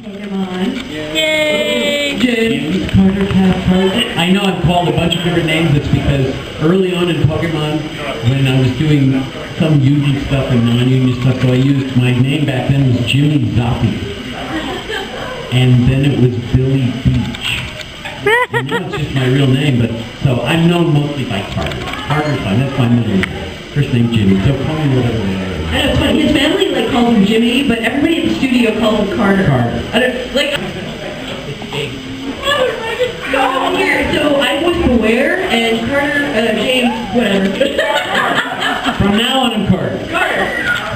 Pokemon. Yay! James, Carter, Cathhart. I know I'm called a bunch of different names. It's because early on in Pokemon, when I was doing some union stuff and non-union stuff, so I used my name back then was Jimmy Zoppy. And then it was Billy Beach. And now it's just my real name, but so I'm known mostly by Carter. Carter's fine, that's my middle name. First name Jimmy, so call me whatever it is. I know, it's funny. His family calls him Jimmy, but everybody at the studio calls him Carter. Carter. I don't, so weird. So I was Beware and Carter, James, whatever. From now on, I'm Carter. Carter.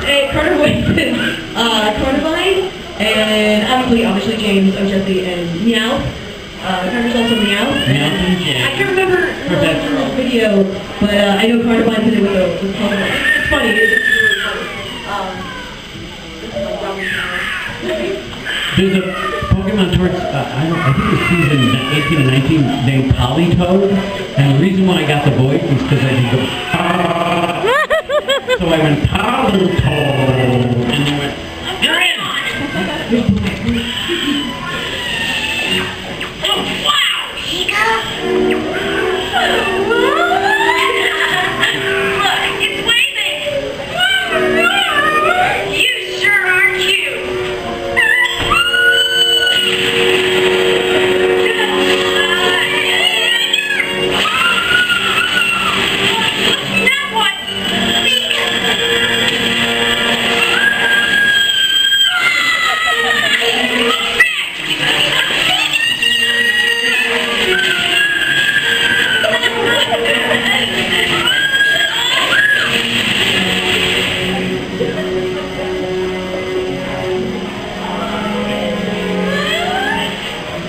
Hey, Carter voices Cornavine, and obviously James, Jesse, and Meow. Carter's also Meow. I can't remember who else in this video, but I know Cornavine's in it with Cornavine. It's funny. It's There's a Pokemon towards, I think it was season 18 and 19 named Politoed, and the reason why I got the voice is because I could go, so I went Politoed, and they went, you're in! Oh, wow! Look, it's waving! You sure are cute! Now what?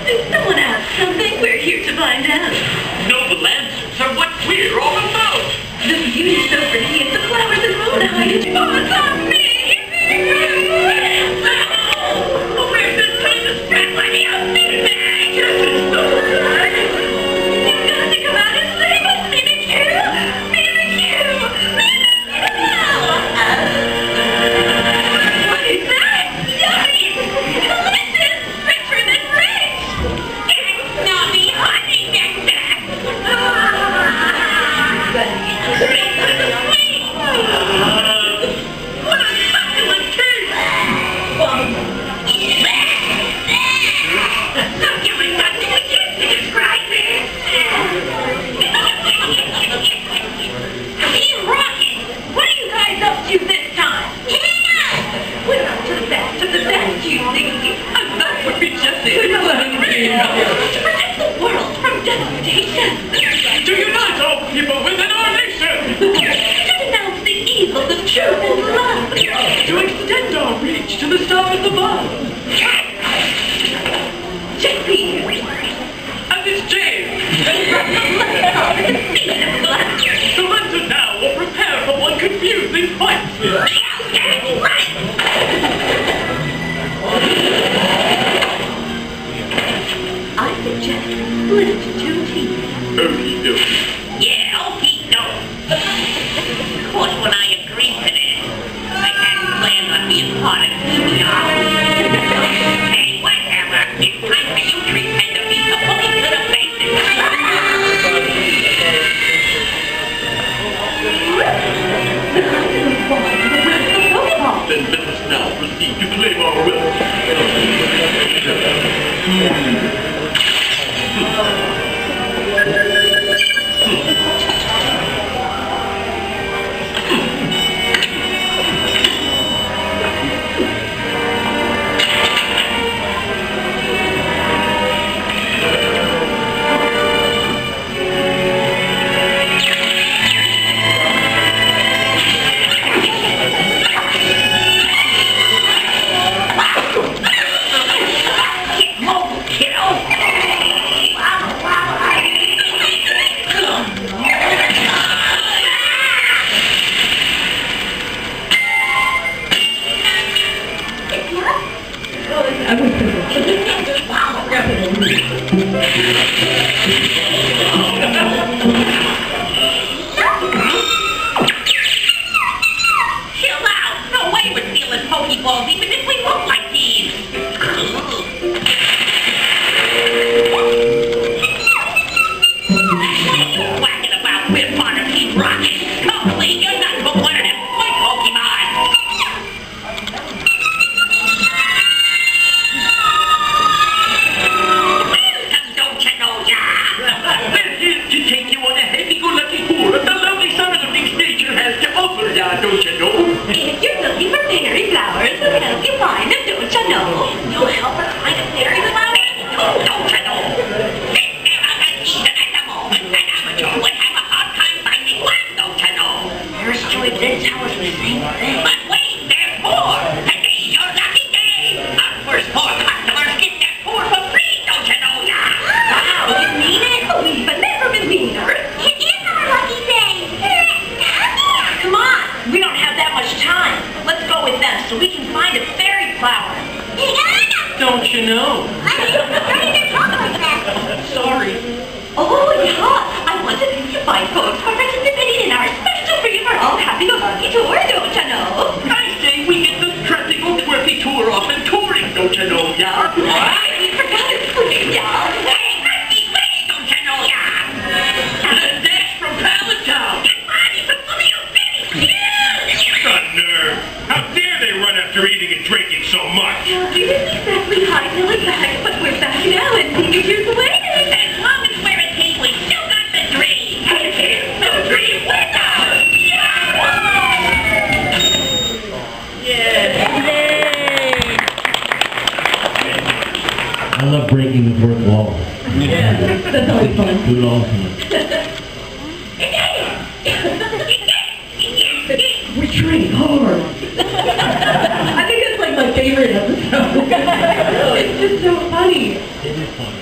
Did someone ask something? We're here to find out. Noble answers are what we're all about. The beauty's so pretty, it's the flowers and moon hide. Oh, it's on me! Oh, where's this time to spread money out? You've got to come out and save us, BBQ! BBQ! What is that? Yummy! Delicious! Richer than rich! It's snobby honey nectar! What a succulent cake! Succulent nothing begins to describe it! Team Rocket! What are you guys up to this time? We're up to the best of the best, you think? I'm not worried, Jesse. To protect the world from devastation! To unite all people within our nation! To denounce the evils of truth and love! To extend our reach to the stars above! Jesse! And it's James! Let's call it the season of blood! So enter now or prepare for one confusing fight! I suggest split it to 2 teams. Okie dokie. Yeah, okie doke. Of course, when I agreed to this, I hadn't planned on being part of PBR. Hey, whatever. It's time for you to pretend to be the pokey little faces. Then let us now proceed to claim our wealth. Chill out. No way we're stealing Pokeballs even if we look like thieves. yeah, don't you know? If you're looking for fairy flowers, we'll help you find them, don't you know? You'll help us find a fairy flower? Oh, don't you know? There are the season at the moment, and amateur would have a hard time finding one, don't you know? Nurse Joy did tell us the same thing. But wait, there's more! Today's your lucky day! Our first 4 customers get their tour for free, don't you know, yeah? Wow, you mean it? Oh, we've never been meaner. It is our lucky day. Come on, we don't have that much time. Let's go with them so we can find a fairy flower. Don't you know? Sorry. Oh, yeah. I want to thank you fine folks for participating in our special free for all happy-go-lucky tour, don't you know? I say we get this practical twerky tour off and touring, don't you know, yeah? I forgot his food, yeah. Hey, don't you know, yeah? Dash from Palatown! Get ready for some of your finished. The nerve! How dare they run after eating and drinking so much? Well, we didn't exactly hide till it's back, but we're back now and here's the way. As long as we're a team, we still got the dream. And here's the dream with us. I love breaking the fourth wall. Yeah, that's always fun. Do it all the time. We train hard. I think that's like my favorite episode. It's just so funny. It is fun.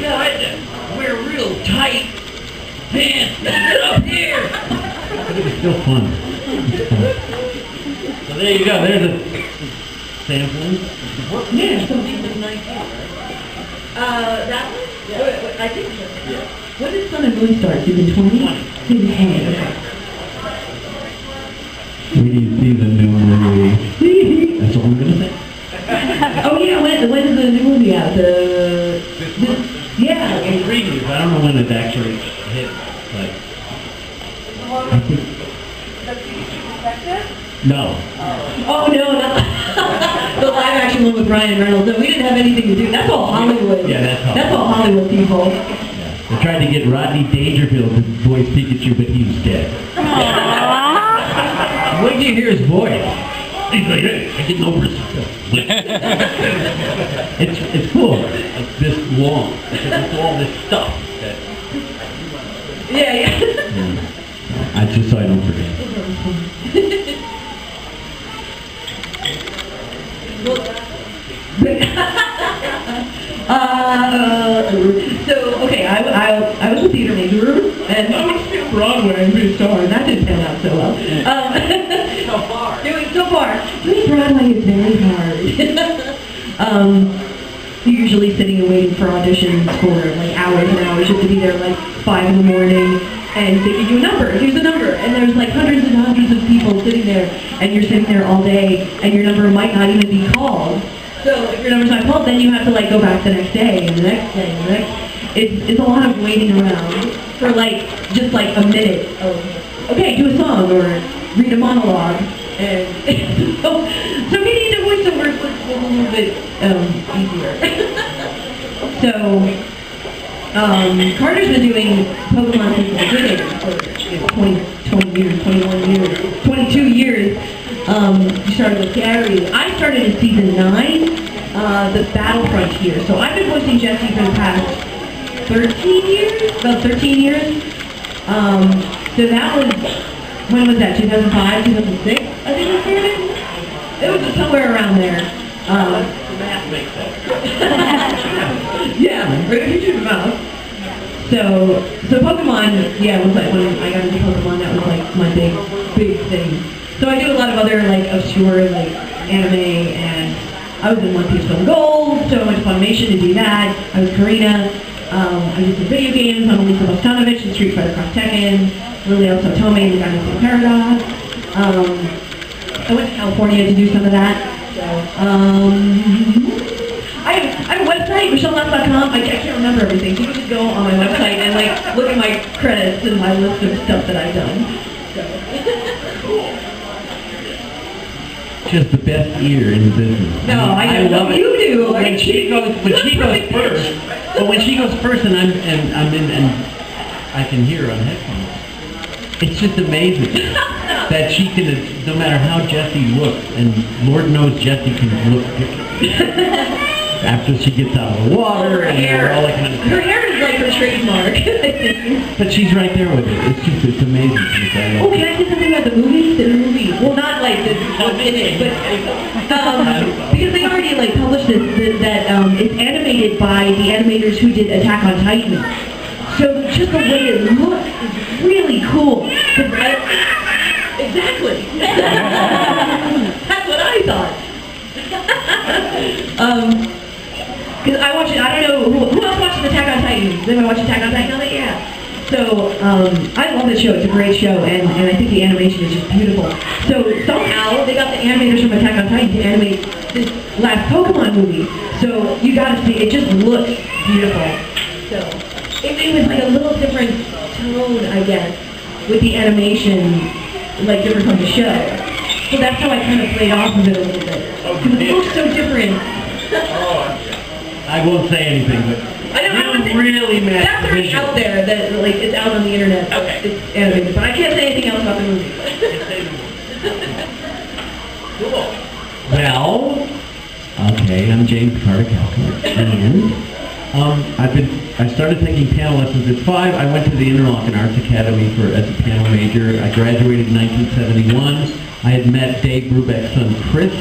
Yeah, I wear real tight pants up here. But it was still fun. It's fun. So there you go. There's a sampling. Yeah, something was nice. That one? Yeah. I think so. Yeah. When did Sun and Moon start? Season 20? 20. Season 20, okay. We need to see the new movie. That's all I'm going to say. Oh yeah, when is the new movie out? Yeah. In previews. I don't know when it actually hit. Like, I think. No. Oh no, not the live action one with Ryan Reynolds. No, we didn't have anything to do. That's all Hollywood. Yeah, that's Hollywood. That's all Hollywood people. Yeah. They tried to get Rodney Dangerfield to voice Pikachu, but he was dead. Wait till you hear his voice. He's like, hey, I get no It's cool. It's this long. It's all this stuff. Yeah. I just so I don't forget. So okay, I was a theater major and I was to Broadway and be a star, and that didn't pan out so well. So far. Doing Broadway is very hard. You're usually sitting and waiting for auditions for like hours and hours. You have to be there like 5 in the morning, and they give you a number. Here's a number, and there's like hundreds and hundreds of people sitting there, and you're sitting there all day, and your number might not even be called. So if your number's not called, then you have to like go back the next day and the next day and the next. It's a lot of waiting around for like just like a minute of okay, do a song or read a monologue, and so getting into voiceover was a little bit easier. So Carter's been doing Pokemon since the beginning for 20 years, 21 years, 22 years. You started with Gary. I started in season 9, the Battlefront here. So I've been voicing Jessie for the past 13 years, about 13 years. So that was, when was that, 2005, 2006, I think I started? It was just somewhere around there. The math makes sense. Yeah, right into the mouth. So Pokemon, yeah, was like when I got into Pokemon, that was like my big thing. So I do a lot of other like obscure like anime, and I was in One Piece Film Gold, so I went to Funimation to do that. I was Karina. I did some video games on Elisa Bogdanovich and Street Fighter Cross Tekken, Liliel Sotome and the Dynasty Paradox. I went to California to do some of that. So, I have a website, michelleknotz.com. I can't remember everything, so you can just go on my website and like look at my credits and my list of stuff that I've done. Just the best ear in the business. No, I love it. You do. When she goes first, but when she goes first, and I'm in, and I can hear her on headphones. It's just amazing. gonna, no matter how Jessie looks, and Lord knows Jessie can look different. After she gets out of the water and all that kind of stuff. Her hair is like her trademark, I think. But she's right there with it. It's amazing. Oh, can I say something about the movie? The movie. Well, not like what's in it, but because they already like published this that it's animated by the animators who did Attack on Titan. So just the way it looks is really cool. Exactly. That's what I thought. Because I watch it, I don't know, who else watches Attack on Titan? Does anyone watch Attack on Titan? I'm like, yeah. So, I love this show, it's a great show, and I think the animation is just beautiful. So, somehow, they got the animators from Attack on Titan to animate this last Pokemon movie. So, you gotta see, it just looks beautiful. So, it was like a little different tone, I guess, with the animation, like different from the show. So that's how I kind of played off of it a little bit. Because it looks so different. I won't say anything, but really mad. That's already out there. That like it's out on the internet. Okay. It's animated, but I can't say anything else about the movie. Cool. Well, okay, I'm James Carter Cathhart, and I started taking piano lessons at 5. I went to the Interlochen Arts Academy as a piano major. I graduated in 1971. I had met Dave Brubeck's son Chris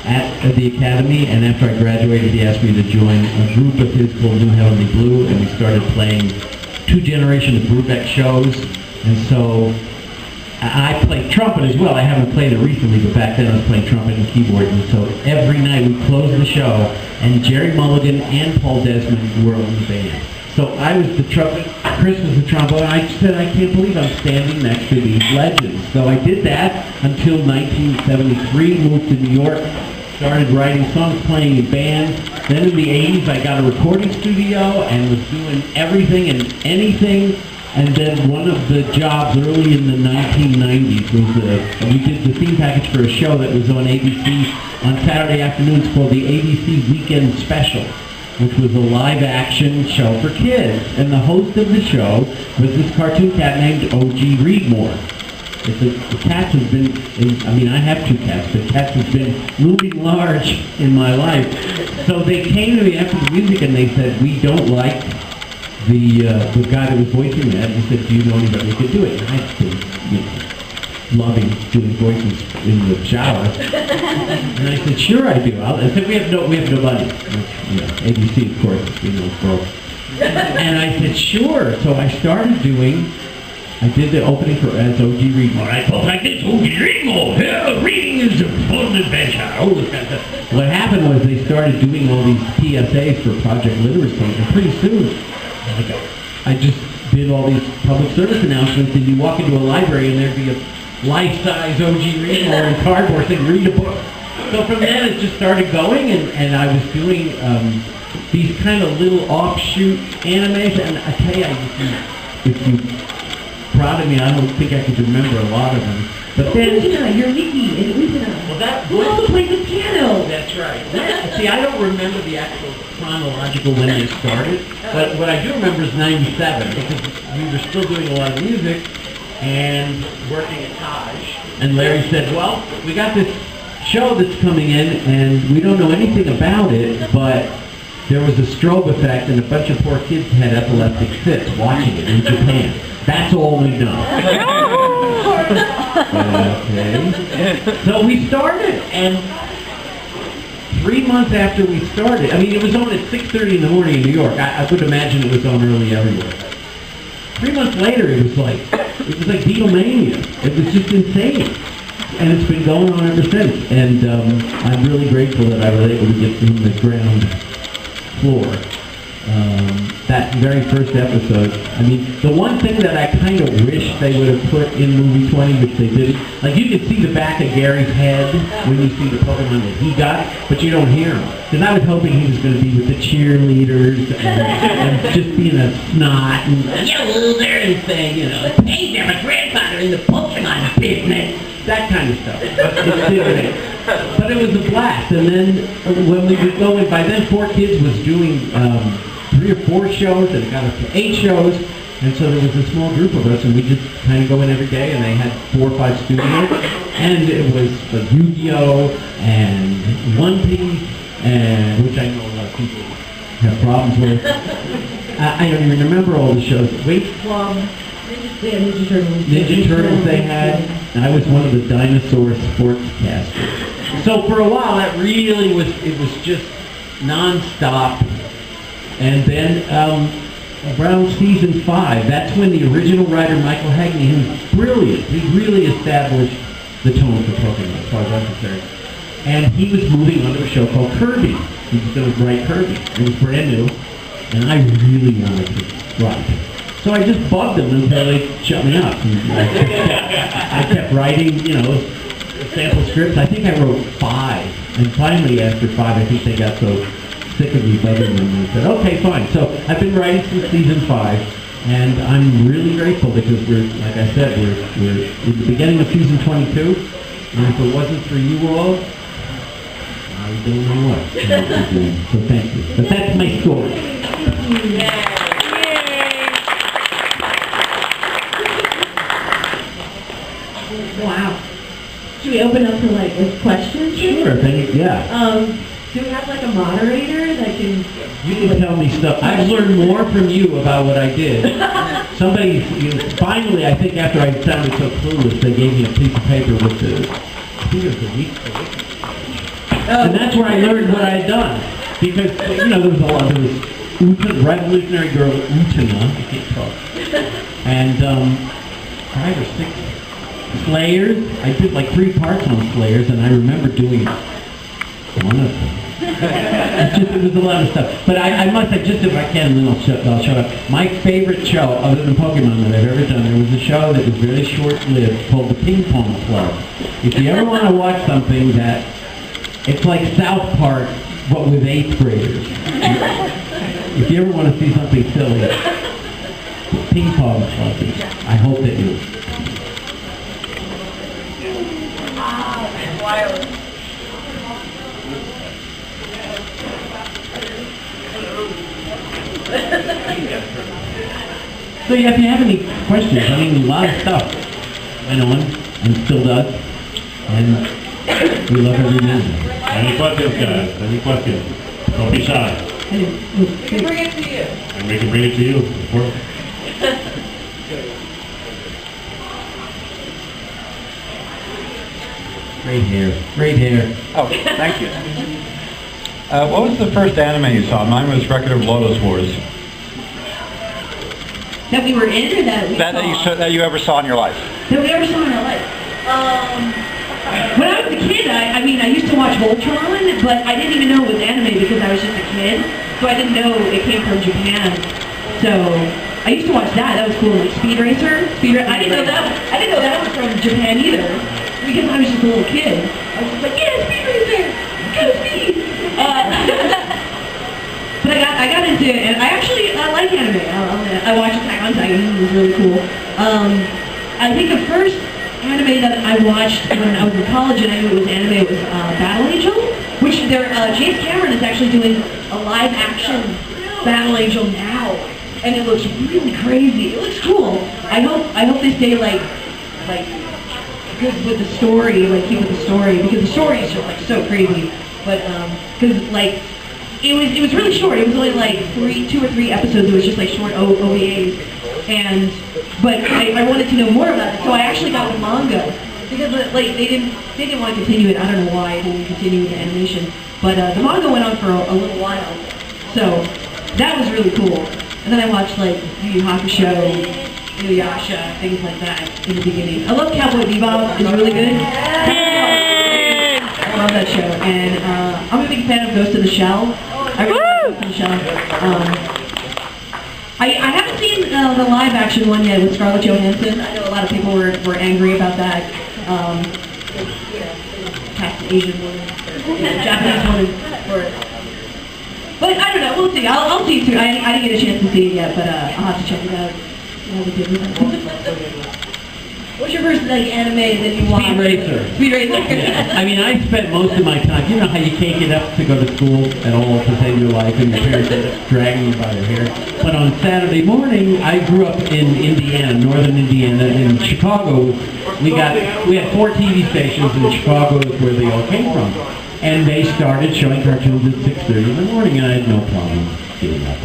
at the academy, and after I graduated, he asked me to join a group of his called New Heavenly Blue, and we started playing 2 generations of Brubeck shows. And so I played trumpet as well. I haven't played it recently, but back then I was playing trumpet and keyboard. And so every night we closed the show, and Jerry Mulligan and Paul Desmond were on the band. So I was the trumpet, Chris was the trombone, and I said, I can't believe I'm standing next to these legends. So I did that until 1973, moved to New York, started writing songs, playing in bands. Then in the 80s, I got a recording studio and was doing everything and anything. And then one of the jobs early in the 1990s was we did the theme package for a show that was on ABC on Saturday afternoons called the ABC Weekend Special, which was a live-action show for kids. And the host of the show was this cartoon cat named O.G. Reedmore. The Cats has been, I have 2 cats, but Cats has been looming large in my life. So they came to me after the music and they said, we don't like the guy that was voicing that. He said, do you know anybody who could do it? And I've been, loving doing voices in the shower. And I said, sure I do. I said, we have nobody. ABC, of course, broke. And I said, sure. So I started I did the opening as O.G. Reedmore. I spoke like this, O.G. Reedmore. Yeah, reading is a fun adventure. All this kind of stuff. What happened was they started doing all these PSAs for Project Literacy, and pretty soon, I just did all these public service announcements, and you walk into a library and there'd be a life-size O.G. Reedmore in cardboard saying, read a book. So from then it just started going, and I was doing these kind of little offshoot animes, and I tell you, if you proud of me, I don't think I could remember a lot of them. But then, you're Nikki and Utina. Well, who also plays the piano? That's right. See, I don't remember the actual chronological when they started, but what I do remember is '97 because we were still doing a lot of music and working at Taj. And Larry said, "Well, we got this show that's coming in, and we don't know anything about it, but there was a strobe effect, and a bunch of poor kids had epileptic fits watching it in Japan. That's all we know." Okay. So we started, and 3 months after we started, it was on at 6:30 in the morning in New York. I would imagine it was on early everywhere. 3 months later, it was like Beatlemania. It was just insane. And it's been going on ever since. And I'm really grateful that I was able to get from the ground floor. That very first episode, the one thing that I kind of wish they would have put in movie 20, which they didn't, you can see the back of Gary's head when you see the Pokemon that he got, but you don't hear him. Because I was hoping he was going to be with the cheerleaders and just being a snot and, you loser, and saying, hey, they're my grandfather in the Pokemon business. That kind of stuff. But it was a blast. And then when we were going, by then 4 Kids was doing 3 or 4 shows, and it got up to 8 shows, And so there was a small group of us, and we just kind of go in every day, and they had 4 or 5 studios, and it was like Yu-Gi-Oh! And One Piece, and which I know a lot of people have problems with. I don't even remember all the shows. Wait, Club. Ninja Turtles. Ninja Turtles they had, and I was one of the dinosaur sportscasters. So for a while, that really was, it was just non-stop. And then around season 5, that's when the original writer, Michael Hagney, who was brilliant, he really established the tone for Pokemon, as far as I'm concerned. And he was moving on to a show called Kirby. He was going to write Kirby. It was brand new, and I really wanted to write. So I just bugged them until they shut me up. And I kept writing, you know, sample scripts. I think I wrote 5. And finally, after 5, I think they got so sick of me bugging them and said, okay, fine. So I've been writing since season 5, and I'm really grateful because we're, like I said, we're in the beginning of season 22. And if it wasn't for you all, I don't know what I would be doing. So thank you. But that's my story. Wow. Should we open up to like questions? Sure, yeah. Do we have like a moderator that can... You can tell me stuff. I've learned more from you about what I did. Somebody, finally, I think after I sounded so clueless, they gave me a piece of paper with the, I think it was the week. And that's where I learned what I had done. Because, you know, there was a lot, there was Revolutionary Girl Utana, I can't talk. And 5 or 6 Slayers. I did like 3 parts on Slayers, and I remember doing one of them. It was a lot of stuff. But I must have, just if I can, and then I'll shut up. My favorite show, other than Pokemon, that I've ever done, there was a show that was very short-lived called The Ping Pong Club. If you ever want to watch something that, it's like South Park, but with 8th graders. If you ever want to see something silly, The Ping Pong Club. I hope that you... So yeah, if you have any questions, I mean, a lot of stuff went on and still does, and we love every minute. Any questions, guys? Any questions? Don't be shy. We can bring it to you. And we can bring it to you, of course. Great hair, great hair. Oh, thank you. What was the first anime you saw? Mine was Record of Lotus Wars. That we were in, or that we saw? That you ever saw in your life? That we ever saw in our life. When I was a kid, I mean, I used to watch Voltron, but I didn't even know it was anime because I was just a kid. So I didn't know it came from Japan. So I used to watch that. That was cool. Like Speed Racer. I didn't know that was from Japan either because I was just a little kid. I was just like, yeah, Speed Racer, go Speed. But I got into it, and I like anime. I watched Attack on Titan. It was really cool. I think the first anime that I watched when I was in college and I knew it was anime was Battle Angel, which James Cameron is actually doing a live action Battle Angel now, and it looks really crazy. It looks cool. I hope they stay like good with the story, like keep with the story, because the story is just like so crazy. But because like it was really short. It was only like 2 or 3 episodes. It was just like short OVAs. But I wanted to know more about it, so I actually got the manga because like they didn't want to continue it. I don't know why they didn't continue the animation, but the manga went on for a little while, so that was really cool. And then I watched like Yu Yu Hakusho, Inuyasha, things like that in the beginning. I love Cowboy Bebop. It's really good. I love that show, and I'm a big fan of Ghost in the Shell. I really like Ghost in the Shell. I haven't seen the live action one yet with Scarlett Johansson. I know a lot of people were angry about that. Cast an Asian woman, Japanese woman, but I don't know. We'll see. I'll see too. I didn't get a chance to see it yet, but I'll have to check it out. What's your first like anime that you watched? Speed Racer. Speed Racer. Yeah. I mean, I spent most of my time, you know how you can't get up to go to school at all to save your life and your parents are dragging you by the hair. But on Saturday morning, I grew up in Indiana, northern Indiana. In Chicago, we had 4 TV stations in Chicago is where they all came from. And they started showing cartoons at 6:30 in the morning, and I had no problem getting up.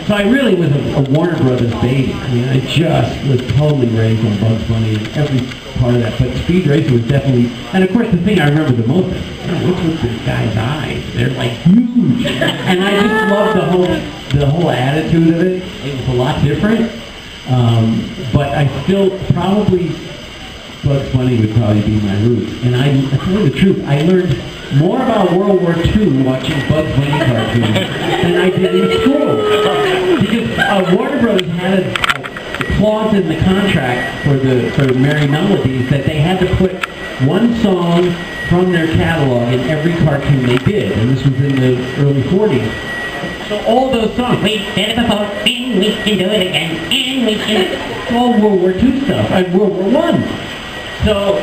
So I really was a Warner Brothers baby. I mean, I just was totally raised on Bugs Bunny and every part of that. But Speed Racer was definitely, and of course the thing I remember the most is, what's with this guy's eyes? They're like huge. And I just loved the whole attitude of it. It was a lot different. But I still probably, Bugs Bunny would probably be my roots. And I tell you the truth, I learned more about World War II watching Bugs Bunny cartoons than I did in school. Because Warner Brothers had a clause in the contract for Merry Melodies that they had to put one song from their catalog in every cartoon they did. And this was in the early 40s. So all those songs, we did it before, and we can do it again, and we can... It's all World War II stuff, and World War I. So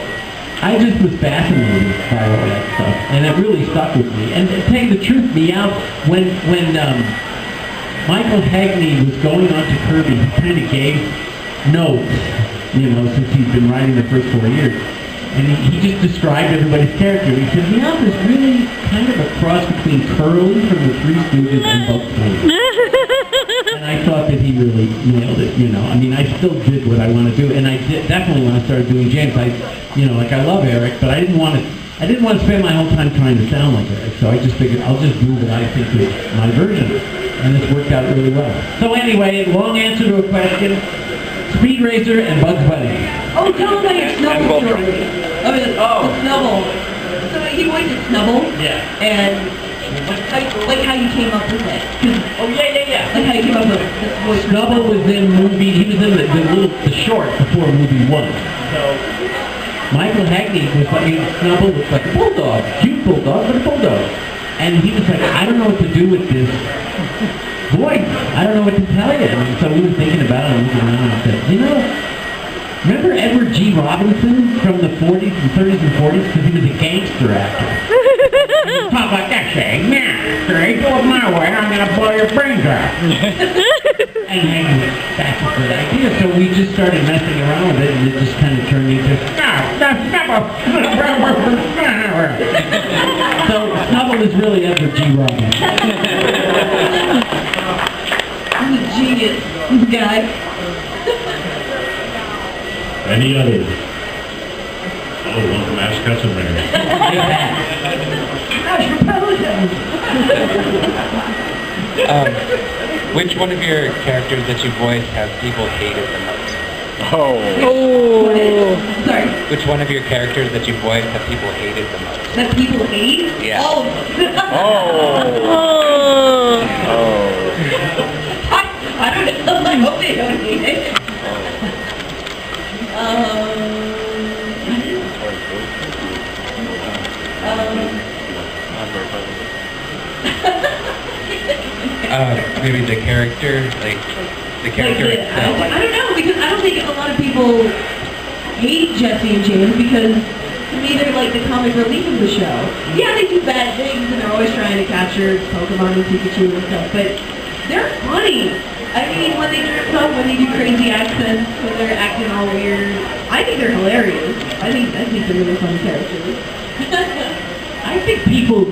I just was fascinated by all that stuff, and it really stuck with me. And to tell you the truth, when Michael Hagney was going on to Kirby, he kind of gave notes, you know, since he's been writing the first 4 years. And he just described everybody's character. He said, Meowth is really kind of a cross between Curly from the Three Stooges and Bugs Bunny. And I thought that he really nailed it, you know. I mean, I still did what I want to do, and I did definitely when I started doing James. I love Eric, but I didn't want to spend my whole time trying to sound like Eric. So I just figured I'll just do what I think is my version, and it's worked out really well. So anyway, long answer to a question: Speed Racer and Bugs Bunny. Oh, tell them about your Snubble story. The Snubble. So he voiced Snubble. Yeah. And like how you came up with it. Oh yeah. Like how you came up with this voice. Snubble was in movie. He was in the short before movie 1. So Michael Hagney was like Snubble was like a bulldog, cute bulldog, but a bulldog. And he was like, I don't know what to do with this voice. I don't know what to tell you. And so we were thinking about it and looking around and said, you know, remember Edward G. Robinson from the 40s and 30s and 40s? Because he was a gangster actor. Talk like that, saying, man, you go it my way, I'm going to blow your brains out. And Hagney was, that's a good idea. So we just started messing around with it, and it just kind of turned into, So Snubble is really Edward G. Robinson. He's a genius guy. Any others? Oh, welcome to Ask Custom Ringer. Which one of your characters that you voiced have people hated the most? Sorry. Which one of your characters that you voiced have people hated the most? That people hate? Yeah. All of them. I don't know. I hope they don't hate it. Maybe the character, like the character itself. I don't know, because I don't think a lot of people hate Jesse and James because to me they're like the comic relief of the show. Yeah, they do bad things and they're always trying to capture Pokemon and Pikachu and stuff, but they're funny. I mean, when they dress up, when they do crazy accents, when they're acting all weird, I think they're hilarious. I think they're really fun characters. I think people,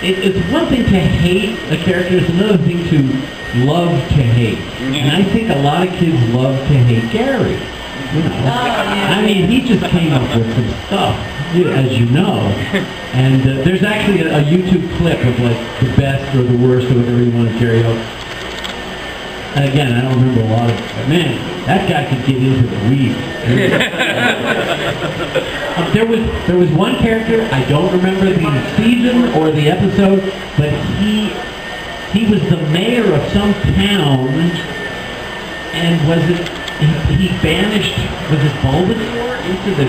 it's one thing to hate a character, it's another thing to love to hate. And I think a lot of kids love to hate Gary. You know, I mean, he just came up with some stuff, as you know. And there's actually a YouTube clip of like the best or the worst or whatever you want to carry out. And again, I don't remember a lot of it, but man, that guy could get into the weeds. There was one character, I don't remember the season or the episode, but he was the mayor of some town, and he banished, was it Bulbasaur, into the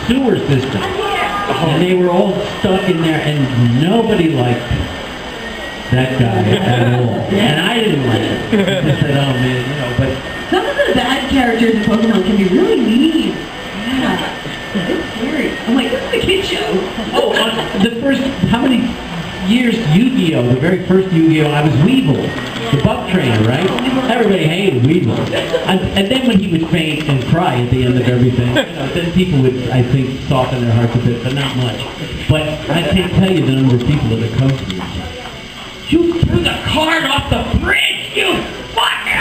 sewer system. And they were all stuck in there, and nobody liked that guy at all. And I didn't like it. I just said, oh man, you know, but some of the bad characters in Pokemon can be really mean. Yeah. It's scary. I'm like, this is a kid show. Oh, the first, how many years Yu-Gi-Oh, the very first Yu-Gi-Oh, I was Weevil, the buck trainer, right? Everybody hated Weevil. And then when he would faint and cry at the end of everything, you know, then people would, I think, soften their hearts a bit, but not much. But I can't tell you the number of people that have come to me. You threw the card off the bridge, you fucker!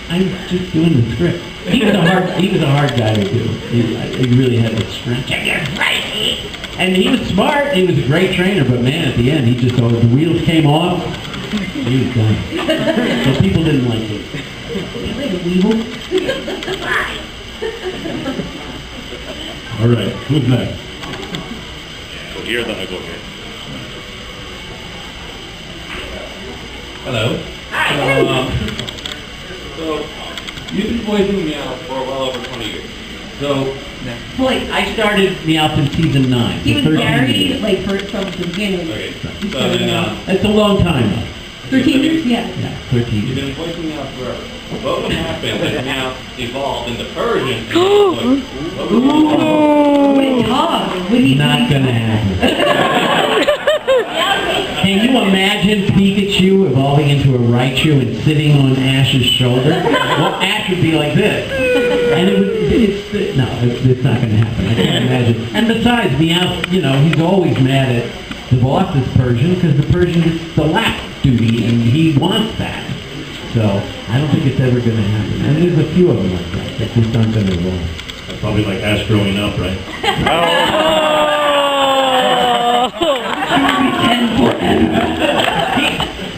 I'm just doing the script. He was a hard guy to do. He really had to stretch. And he was smart. He was a great trainer, but man, at the end, he just, the wheels came off. He was done. So people didn't like it. All right, who's next? Go here, then I go here. Hello. Hi. So, you've been voicing Meow for well over 20 years. So, I started Meowth in season 9. He was 13 married, years. like, for from the beginning. okay. So then, It's a long time though. 13 years? Yeah. Yeah, 13 you've years. been voicing Meow forever. What would happen if Meow evolved into Persian? Would he talk? Would he Not gonna happen. Can you imagine Pikachu evolving into a Raichu and sitting on Ash's shoulder? Well, Ash would be like this. And it's not going to happen. I can't imagine. And besides, Meowth, you know, he's always mad at the boss's Persian because the Persian gets the lap duty and he wants that. So I don't think it's ever going to happen. And there's a few of them like that just aren't going to evolve. That's probably like Ash growing up, right?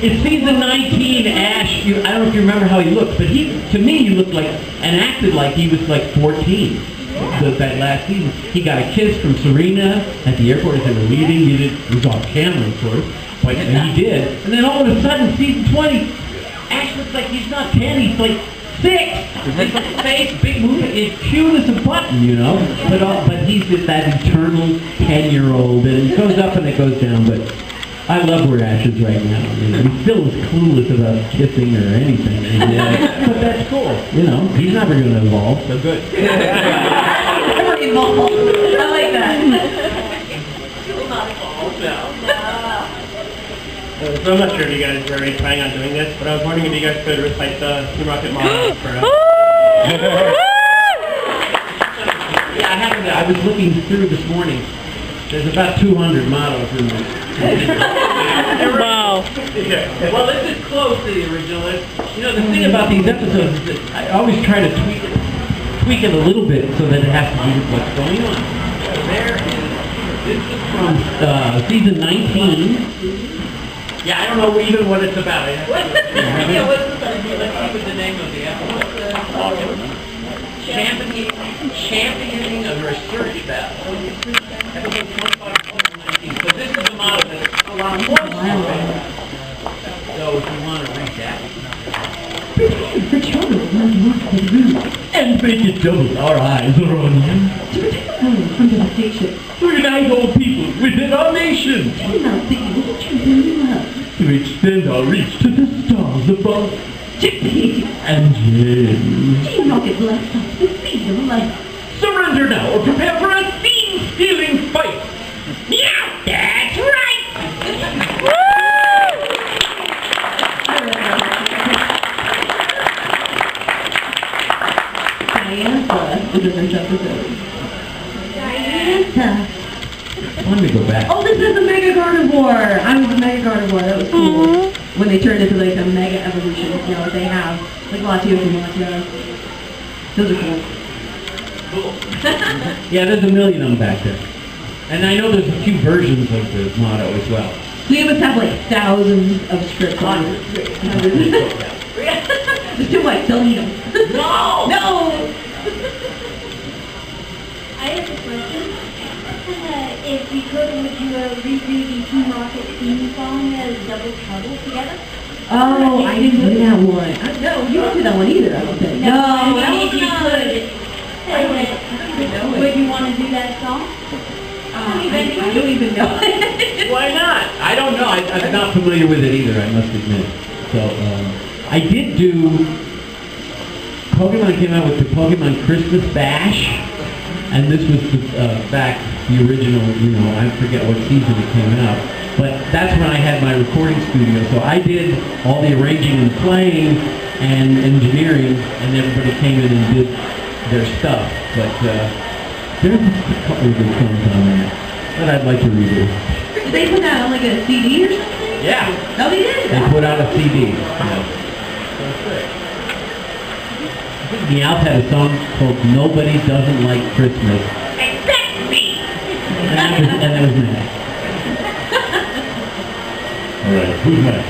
In season 19, Ash, I don't know if you remember how he looked, but to me, he looked like, and acted like he was like 14. That last season. He got a kiss from Serena at the airport as they were leaving. It was off camera, of course, but he did. And then all of a sudden, season 20, Ash looks like he's not 10, he's like 6. His face, big movement, it's cute as a button, you know? But he's just that eternal 10-year-old, and it goes up and it goes down, but I love where Ash is right now. You know, he's still as clueless about kissing or anything. But that's cool. You know, he's never going to evolve, so good. Never evolve. I like that. So I'm not sure if you guys are already planning on doing this, but I was wondering if you guys could recite the Team Rocket model for us. Yeah, I haven't. I was looking through this morning. There's about 200 models in this. Wow. Well, this is close to the original. You know, the thing about these episodes is that I always try to tweak it a little bit so that it has to do with what's going on. So this is from season 19. Yeah, I don't know even what it's about. Let's see what the name of the episode. Championing a research battle. Episode 25, so this is the model that's a lot more. So if you want to read that. For children, And make it double. Our eyes are on you. to protect the island from devastation. To unite all people within our nation. To not the evil children we love. To extend our reach to the stars above. Chickpea, And James. Team Rocket blessed us with freedom light. Surrender now or prepare for a scene-stealing fight. Yeah, that's right. Diantha is in this episode. Diantha. I wanted to go back. Oh, this is the Mega Gardevoir. I was the Mega Gardevoir. That was cool. When they turned into like the Mega Evolution, you know, they have like Latios and Latios. Those are cool. Yeah, there's a million of them back there. And I know there's a few versions of the motto as well. We must have like thousands of scripts on it. There's too much. Delete them. No! No! I have a question. If you could, would you redo the Team Rocket theme song as Double Trouble together? Oh, I didn't do that one. No, you didn't do that one either, I don't think. No, that if was you not. could, would you want to do that song? I don't even know. Why not? I don't know. I'm not familiar with it either, I must admit. So, I did do Pokemon came out with the Pokemon Christmas Bash, and this was the original, I forget what season it came out, but that's when I had my recording studio, so I did all the arranging and playing and engineering, and everybody came in and did their stuff, but there's a couple of good songs on there that I'd like to redo. Did they put that on like a CD or something? Yeah. Oh, they did? They put out a CD. Yeah. Meowth had a song called Nobody Doesn't Like Christmas. Except me. And that was nice. All right, who's next?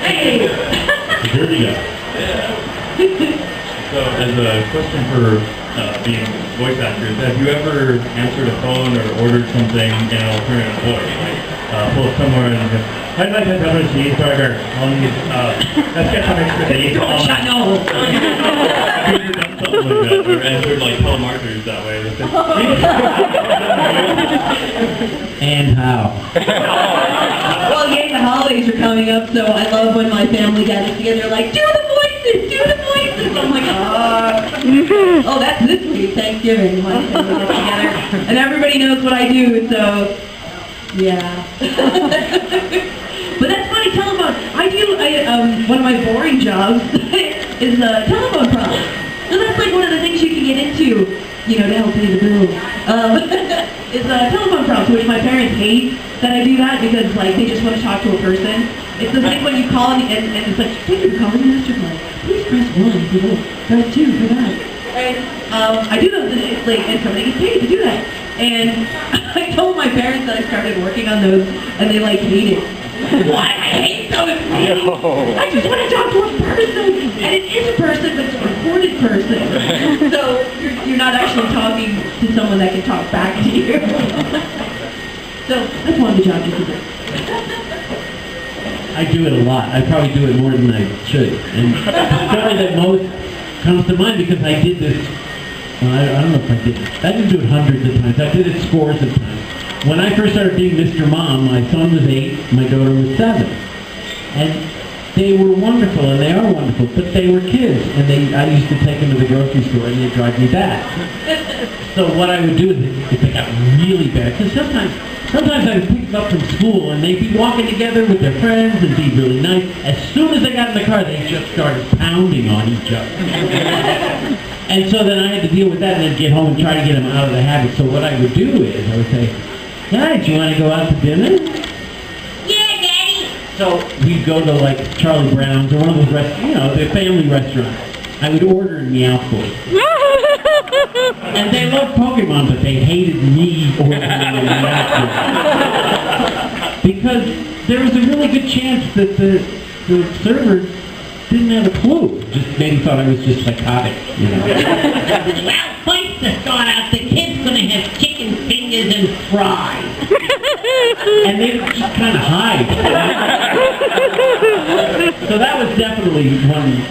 Hey! Here we go. So, as a question for being voice actors, have you ever answered a phone or ordered something in an alternative voice? Like, pull up somewhere and go, I'd like to have a cheeseburger. Let's get some extra cheese. Don't shut no! Have you ever done something like that, or answered like telemarketers that way? And how? Well, yeah, the holidays are coming up, so I love when my family gathers together. They're like, do the voices! I'm like, oh, that's this week, Thanksgiving. My family gets together, and everybody knows what I do, so, yeah. But that's funny, telephone. One of my boring jobs is telephone prompts. So that's like one of the things you can get into, to help pay the bills. Is telephone prompts, which my parents hate that I do that because, like, they just want to talk to a person. It's the thing when you call and it's like, thank you for calling the Mastercard. Please press 1 for this, press 2 for that. And I do those, and it's like, and somebody gets paid to do that. And I told my parents that I started working on those, and they like hate it. Why? I hate those things. I just want to talk to a person, and it is a person, but it's a recorded person. So you're not actually talking to someone that can talk back to you. So that's one of the jobs you can do. I do it a lot. I probably do it more than I should. And the story that most comes to mind, because I did this, well, I don't know if I did it. I didn't do it hundreds of times. I did it scores of times. When I first started being Mr. Mom, my son was 8, my daughter was 7. And they were wonderful, and they are wonderful, but they were kids. And I used to take them to the grocery store, and they'd drive me back. So what I would do is, if it got really bad, because sometimes I would pick them up from school, and they'd be walking together with their friends and be really nice. As soon as they got in the car, they just started pounding on each other. And so then I had to deal with that and then get home and try to get them out of the habit. So what I would do is, I would say, guys, you want to go out to dinner? Yeah, Daddy. So we'd go to like Charlie Brown's or one of those the family restaurants. I would order in Meowth Boy. And they loved Pokemon, but they hated me ordering in Meowth Boy. Because there was a really good chance that the server didn't have a clue. Just maybe thought I was just psychotic, Well, first to start out, the kid's gonna have chicken fingers and fries. And they would just kind of hide. So that was definitely one.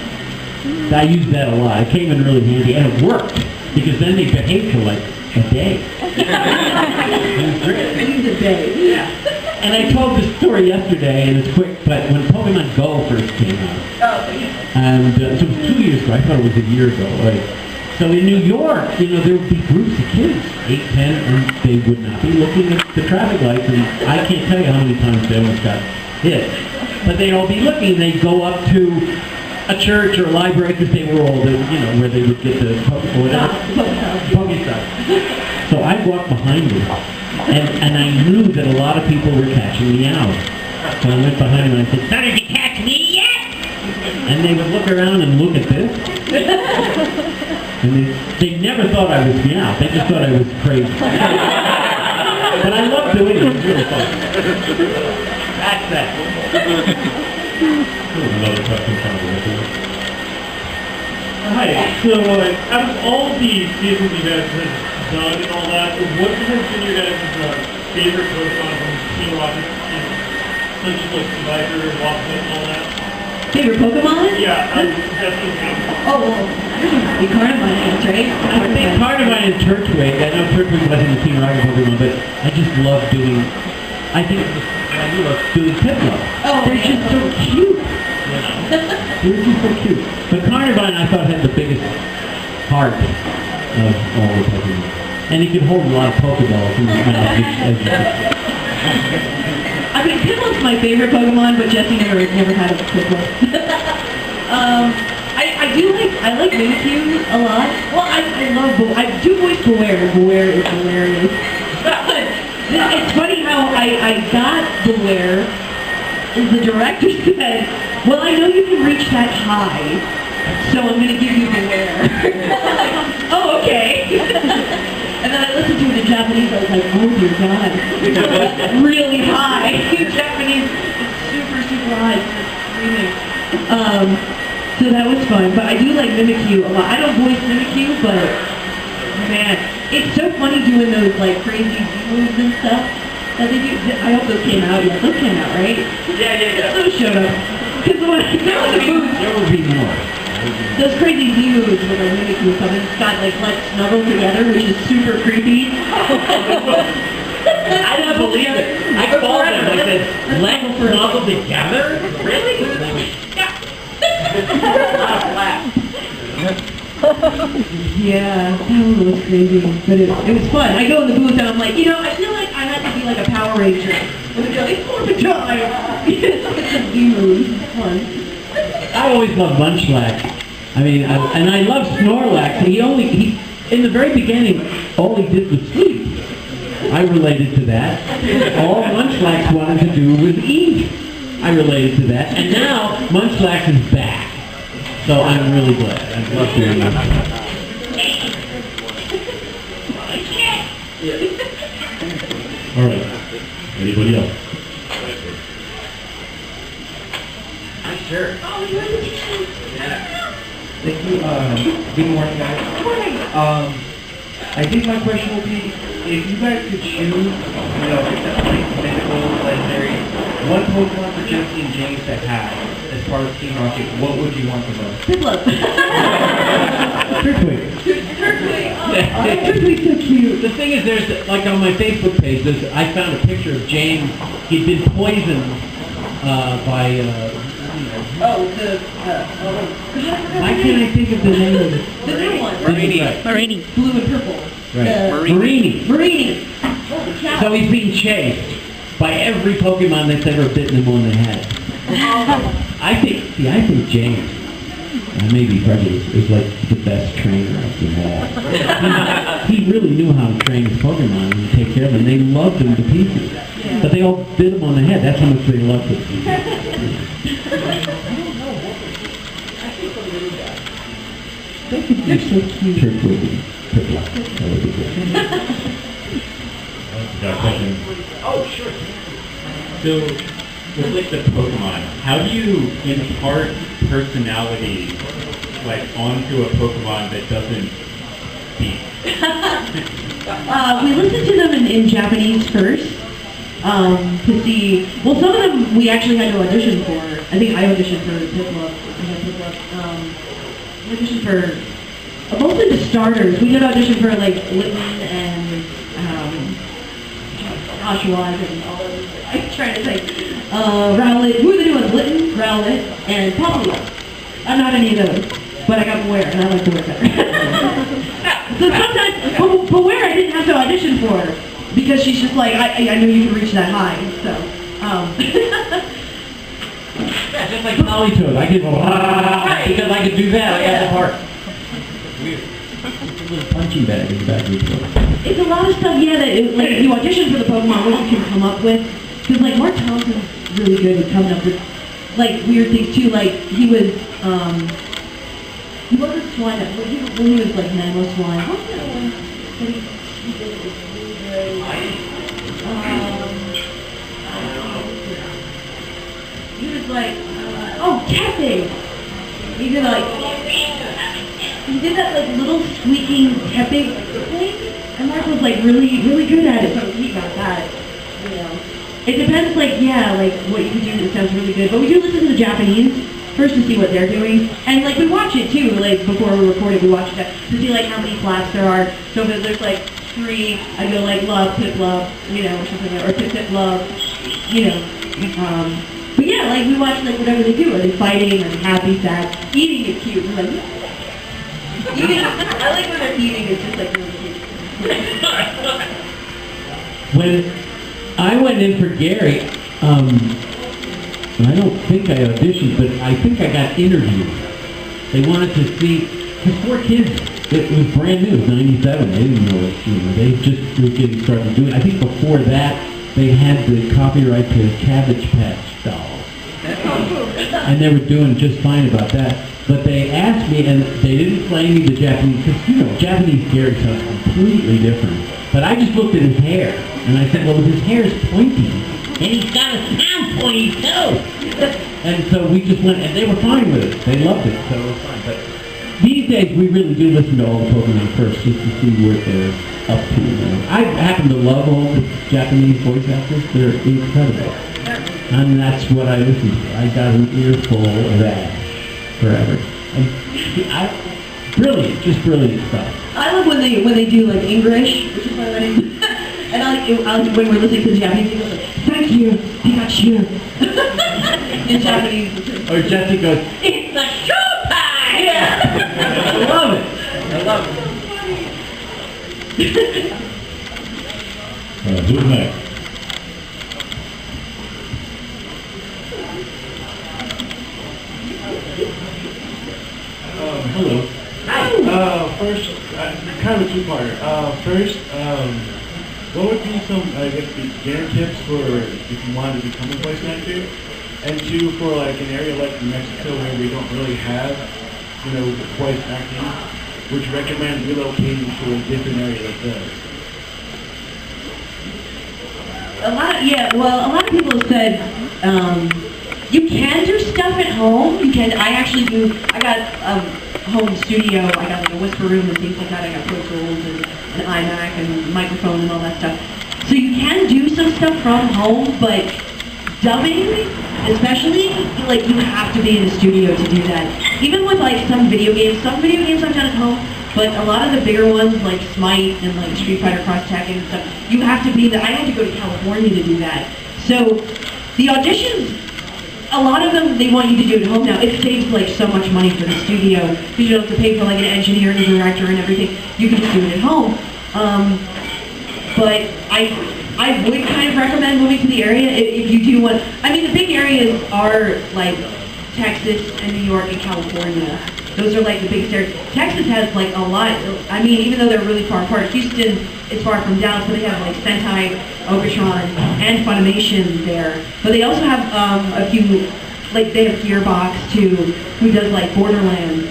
I used that a lot. It came in really handy, and it worked because then they behaved for like a day. It was great. A day. Yeah. And I told this story yesterday, and it's quick, but when Pokemon Go first came out, and so it was 2 years ago. I thought it was a year ago. Right? So in New York, there would be groups of kids, 8, 10, and they would not be looking at the traffic lights, and I can't tell you how many times they almost got hit. But they'd all be looking, and they'd go up to a church or a library because they were all where they would get the Pokestuff. So I'd walk behind them, and I knew that a lot of people were catching me out. So I went behind them and I said, "So did you catch me yet?" And they would look around and look at this. And they never thought I was Meowth. They just thought I was crazy. But I loved doing it. It was really fun. That's that. Another question from the Hi, so out of all the seasons you guys have done and all that, what has been your guys' favorite Pokemon from Team Rocket? Such as like Viper and Waffle and all that? Favorite Pokemon? Yeah, definitely. Oh, well, the Carnivine, right? I think Carnivine and Turtwig. I know Turtwig wasn't a Team Rocket Pokemon, but I just love doing. I love doing Piplup. Oh, they're just so cute. He was just so cute. But Carnivine, I thought, had the biggest heart of all the Pokemon. And he could hold a lot of Pokeballs in his mouth, as you could see. I mean, Piplup's my favorite Pokemon, but Jesse never had a Piplup. I like Mimikyu a lot. Well, I do voice Beware. Beware is hilarious. It's funny how I got Beware. The director said, "Well, I know you can reach that high, so I'm going to give you Beware." Oh, okay. And then I listened to it in Japanese. I was like, "Oh dear God, really high." In Japanese, it's super high. Screaming. So that was fun, but I do like Mimikyu a lot. I don't voice Mimikyu, but man, it's so funny doing those like crazy moves and stuff that they do. I hope those came out yet. Those came out, right? Yeah. Those showed up. Because when I know the moves, There will be more. those crazy Z moves with like Mimikyu and stuff, and it's got like let's snuggle together, which is super creepy. I didn't believe it. I called them. I said, "Let's snuggle together? Really?" Yeah, that one was crazy, but it was fun. I go in the booth and I'm like, I feel like I had to be like a Power Ranger. With a all the time. It's some moves. It's fun. I always loved Munchlax. I mean, and I love Snorlax. And he in the very beginning, all he did was sleep. I related to that. All Munchlax wanted to do was eat. I related to that. And now Munchlax is back. So I'm really glad. I love doing that. All right. Anybody else? Sure. Thank you. Good morning, guys. Good morning. I think my question will be, if you guys could choose, mythical, legendary, one Pokemon for Jesse and James to have as part of Team Rocket, what would you want the most? Piplup. Turtwig. Turtwig's so cute. The thing is, there's, like on my Facebook page, I found a picture of James. He'd been poisoned by, why can't I think of the name of it? The new one. Marini. Blue and purple. Right. Marini. Holy cow. So he's being chased by every Pokemon that's ever bitten him on the head. I think James, I may be prejudiced, is like the best trainer of them all. He really knew how to train his Pokemon and take care of them. They loved him to pieces. Yeah. But they all bit him on the head. That's how much they loved him. They're so cute. Turtwig and Piplup. That would be good. Got a question. Oh, sure. So, with like the Pokemon, how do you impart personality onto a Pokemon that doesn't speak? We listened to them in Japanese first to see. Well, some of them we actually had to audition for. I think I auditioned for Piplup. Audition for mostly the starters. We did audition for like Litten and Oshawa and all those. I'm trying to think. Rowlet. Who are the new ones? Litten, Rowlet, and Popplio. I'm not any of those, but I got Beware, and I like Beware better. So sometimes, Beware I didn't have to audition for her because she's just like I knew you could reach that high. So. Yeah, just like Politoed. I could because I could do that. I got the part. Weird. It's a little punching bag in the back of the book. It's a lot of stuff, yeah, that like if you audition for the Pokemon, what you can come up with. Because like Mark Thompson's really good at coming up with like weird things too. Like he wasn't Swine when he was like Nano Swine. What was that one that he did that was really good? He was like, Tepe! He did that like little squeaking Tepe thing, and Mark was like really, really good at it, so he got that, It depends, like what you can do that sounds really good, but we do listen to the Japanese first to see what they're doing, and like we watch it too, like before we record it, we watch it to see like how many flaps there are, so if there's like 3, I go like love, Pip love, or something like that, or Pip Pip love, But yeah, like we watch like whatever they do. Are they fighting? Are they happy? Sad? Eating is cute. We're like, eating. I like when they're eating. It's just like really cute. When I went in for Gary, I don't think I auditioned, but I think I got interviewed. They wanted to see, because 4 Kids, it was brand new, it was 97, they didn't know it, they just were getting started doing it. I think before that, they had the copyright to Cabbage Patch dolls. And they were doing just fine about that. But they asked me, and they didn't play me the Japanese, because, you know, Japanese Gary sounds completely different. But I just looked at his hair, and I said, well, his hair is pointy, and he's got a sound pointy, too. And so we just went, and they were fine with it. They loved it, so it was fine. But these days, we really do listen to all the Pokemon first, just to see what they're up to. You know? I happen to love all the Japanese voice actors. They're incredible. And that's what I listen to. I got an earful of that forever. And brilliant, just brilliant stuff. I love when they do like English, which is my name. And I like when we're listening to the Japanese people, like, thank you, Pikachu. In Japanese. Or Jesse goes, it's the showtime! Yeah. I love it. I love it. Who's next? Hello. Hi. First, kind of a two-parter. First, what would be some, I guess, beginner tips for if you wanted to become a voice actor? And 2, for like an area like New Mexico where we don't really have, you know, voice acting, would you recommend relocating to a different area that does? A lot of people have said, you can do stuff at home. You can. I actually do. I got a home studio. I got like a whisper room and things like that. I got Pro Tools and an iMac and microphone and all that stuff. So you can do some stuff from home, but dubbing, especially, like you have to be in a studio to do that. Even with like some video games I've done at home, but a lot of the bigger ones like Smite and like Street Fighter Cross Tekken and stuff, you have to be there. I had to go to California to do that. So the auditions, a lot of them, they want you to do it at home now. It saves like so much money for the studio because you don't have to pay for like an engineer and a director and everything. You can just do it at home. But I would kind of recommend moving to the area if you do want. I mean, the big areas are like Texas and New York and California. Those are like the biggest areas. Texas has like a lot. I mean, even though they're really far apart, Houston is far from Dallas, but they have like Sentai, Okatron, and Funimation there. But they also have a few, like they have Gearbox too, who does like Borderlands.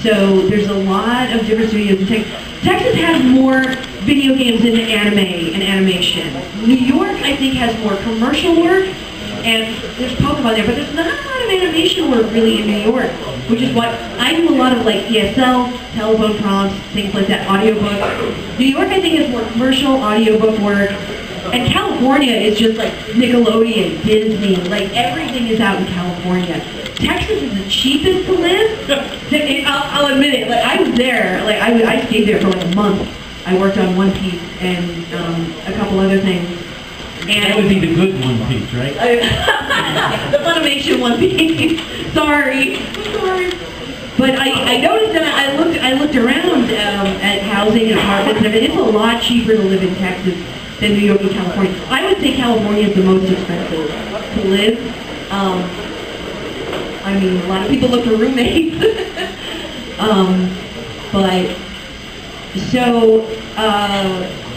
So there's a lot of different studios in Texas. Texas has more video games and anime and animation. New York, I think, has more commercial work, and there's Pokemon there, but there's not a lot of animation work really in New York, which is what I do a lot of like ESL, telephone prompts, things like that, audiobook. New York, I think, has more commercial audiobook work, and California is just like Nickelodeon, Disney, like everything is out in California. Texas is the cheapest to live. I'll admit it. Like I was there. Like I stayed there for like a month. I worked on One Piece and a couple other things. And that would be the good One Piece, right? The Funimation One Piece. Sorry. But I noticed that I looked around at housing and apartments, and it's a lot cheaper to live in Texas than New York and California. I would say California is the most expensive to live. I mean, a lot of people look for roommates.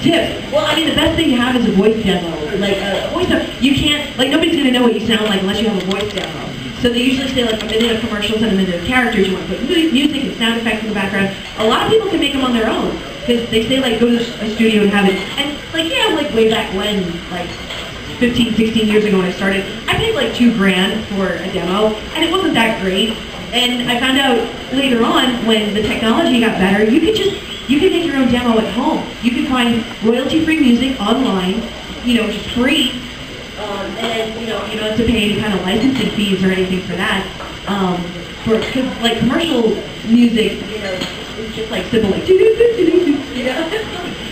Tips. Well, I mean, the best thing to have is a voice demo. Like, a voice demo, you can't, like, nobody's going to know what you sound like unless you have a voice demo. So they usually say, like, a minute of commercials and a minute of characters. You want to put music and sound effects in the background. A lot of people can make them on their own. Because they say, like, go to a studio and have it. And, like, yeah, like, way back when, like, 15, 16 years ago when I started, I paid like $2,000 for a demo, and it wasn't that great. And I found out later on, when the technology got better, you could make your own demo at home. You could find royalty-free music online, you know, which is free, and you don't have to pay any kind of licensing fees or anything for that. Because like commercial music, you know, it's just like simple, like do-do-do-do-do-do, you know.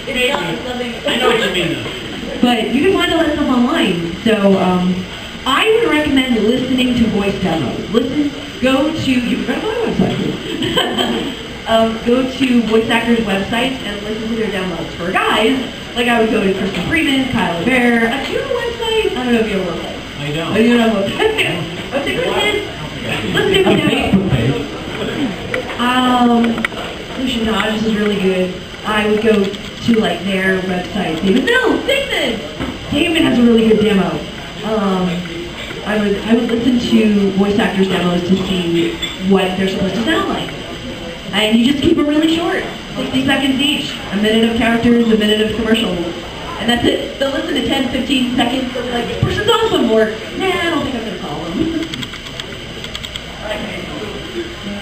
It's nothing. I know what you mean though. But you can find all that stuff online. So I would recommend listening to voice demos. Go to, you've got my website. Go to voice actors' websites and listen to their demos. For guys, like I would go to Kristen Freeman, Kyle Bear. Do you have a website? I don't know if you have a website. I don't. Oh, you don't have a website? What's it, Kristen? Listen to the demo. Lucian Dodge is really good. I would go to like their website. David David has a really good demo. I would listen to voice actors' demos to see what they're supposed to sound like. And you just keep them really short, 60 seconds each. A minute of characters, a minute of commercials. And that's it. They'll listen to 10, 15 seconds. They'll be like, this person's awesome. Or, nah, I don't think I'm going to call them.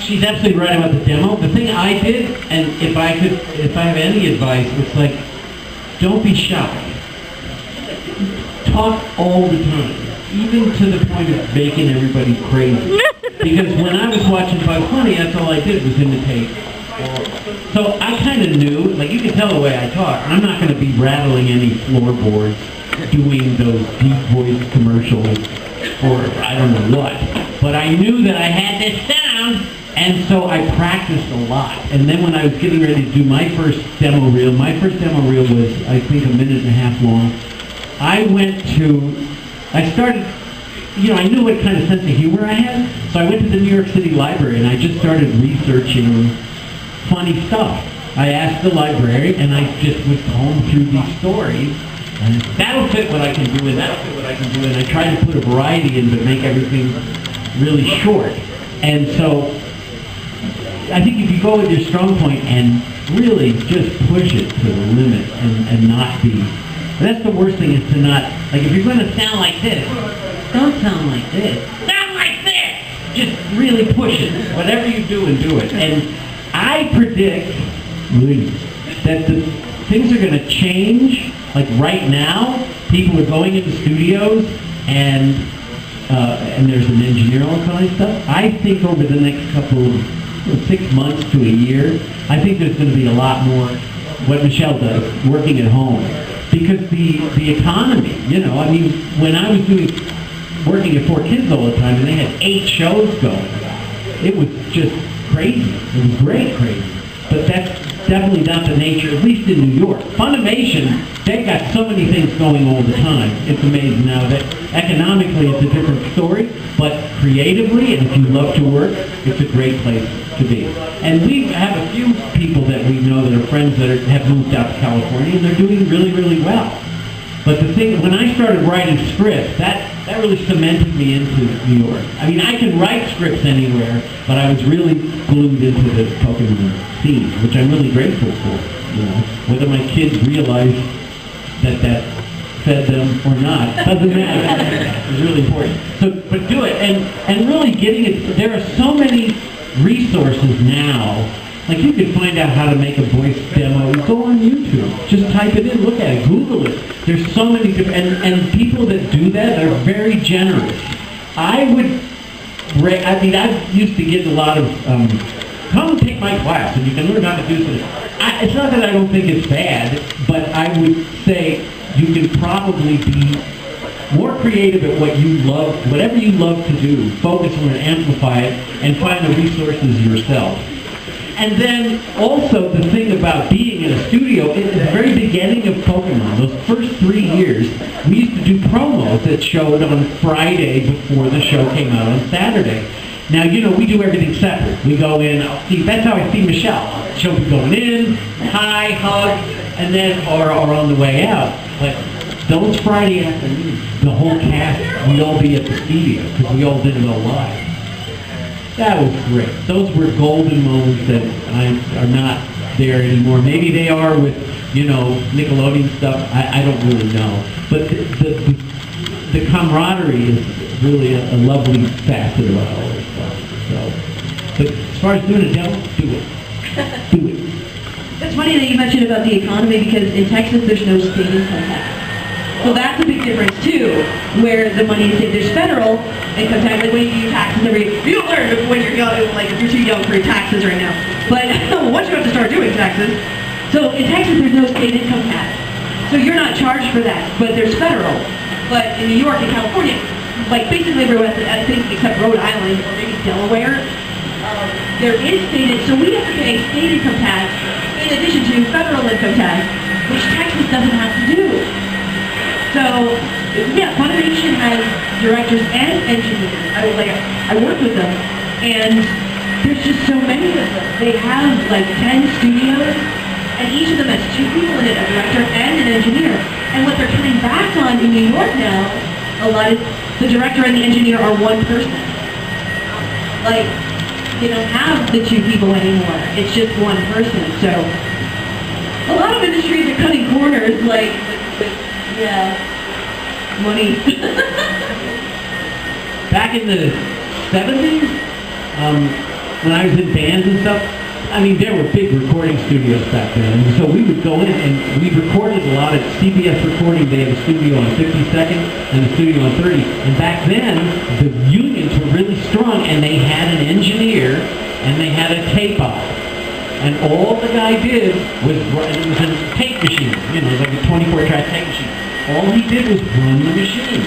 She's absolutely right about the demo. The thing I did, and if I have any advice, it's like, don't be shy. Talk all the time, even to the point of making everybody crazy. Because when I was watching Bugs Bunny, that's all I did was imitate. So I kind of knew, like you can tell the way I talk, I'm not going to be rattling any floorboards doing those deep voice commercials or I don't know what. But I knew that I had this sound, and so I practiced a lot. And then when I was getting ready to do my first demo reel was, I think, a minute and a half long. I started, I knew what kind of sense of humor I had, so I went to the New York City Library and I just started researching funny stuff. I asked the library and I just would comb through these stories and that'll fit what I can do and that'll fit what I can do, and I tried to put a variety in but make everything really short. And so I think if you go with your strong point and really just push it to the limit and not be, that's the worst thing, is to not, like if you're going to sound like this, don't sound like this. Sound like this! Just really push it. Whatever you do and do it. And I predict that the things are going to change. Like right now, people are going into studios and there's an engineer on all kinds of stuff. I think over the next couple of 6 months to a year, I think there's going to be a lot more what Michele does, working at home. Because the economy, when I was working at 4Kids all the time and they had 8 shows going, it was just crazy. It was great crazy. But that's definitely not the nature, at least in New York. Funimation, they got so many things going all the time. It's amazing now that economically it's a different story, but creatively, and if you love to work, it's a great place to be. And we have a few people that we know that are friends that have moved out to California, and they're doing really, really well. But the thing, when I started writing scripts, that really cemented me into New York. I mean, I can write scripts anywhere, but I was really glued into the Pokemon scene, which I'm really grateful for. Whether my kids realize that fed them or not, doesn't matter. It's really important. So, but do it, and really getting it. There are so many resources now. Like you can find out how to make a voice demo. Go on YouTube. Just type it in, look at it, Google it. There's so many different, and people that do that are very generous. I used to get a lot of, come take my class and you can learn how to do this. It's not that I don't think it's bad, but I would say you can probably be more creative at what you love, whatever you love to do. Focus on it, amplify it, and find the resources yourself. And then also the thing about being in a studio, in the very beginning of Pokemon, those first 3 years, we used to do promos that showed on Friday before the show came out on Saturday. Now, we do everything separate. We go in, that's how I see Michele. She'll be going in, hi, hug, and then, or on the way out. But those Friday afternoons, the whole cast, we'd all be at the studio, because we all did it all live. That was great. Those were golden moments that are not there anymore. Maybe they are with, Nickelodeon stuff. I don't really know. But the camaraderie is really a lovely facet about all this stuff. So, but as far as doing a demo, do it. Do it. It's funny that you mentioned about the economy, because in Texas there's no state income tax. So that's a big difference too, where the money is saved. There's federal income tax, like when you do taxes you don't learn when you're young, like if you're too young for your taxes right now. But once you have to start doing taxes, so in Texas there's no state income tax. So you're not charged for that, but there's federal. But in New York and California, like basically everywhere, I think, except Rhode Island or maybe Delaware, there is stated, so we have to pay state income tax in addition to federal income tax, which Texas doesn't have to do. So, yeah, Funimation has directors and engineers. I worked with them, and there's just so many of them. They have like 10 studios, and each of them has 2 people in it, a director and an engineer. And what they're turning back on in New York now, a lot of the director and the engineer are one person. Like, they don't have the 2 people anymore. It's just one person. So, a lot of industries are cutting corners, like, yeah, money. Back in the 70s, when I was in bands and stuff, I mean, there were big recording studios back then. And so we would go in and we recorded a lot at CBS Recording. They had a studio on 52nd and a studio on 30. And back then, the unions were really strong, and they had an engineer and they had a tape op. And all the guy did was, and it was a tape machine, you know, like a 24-track tape machine. All he did was run the machine.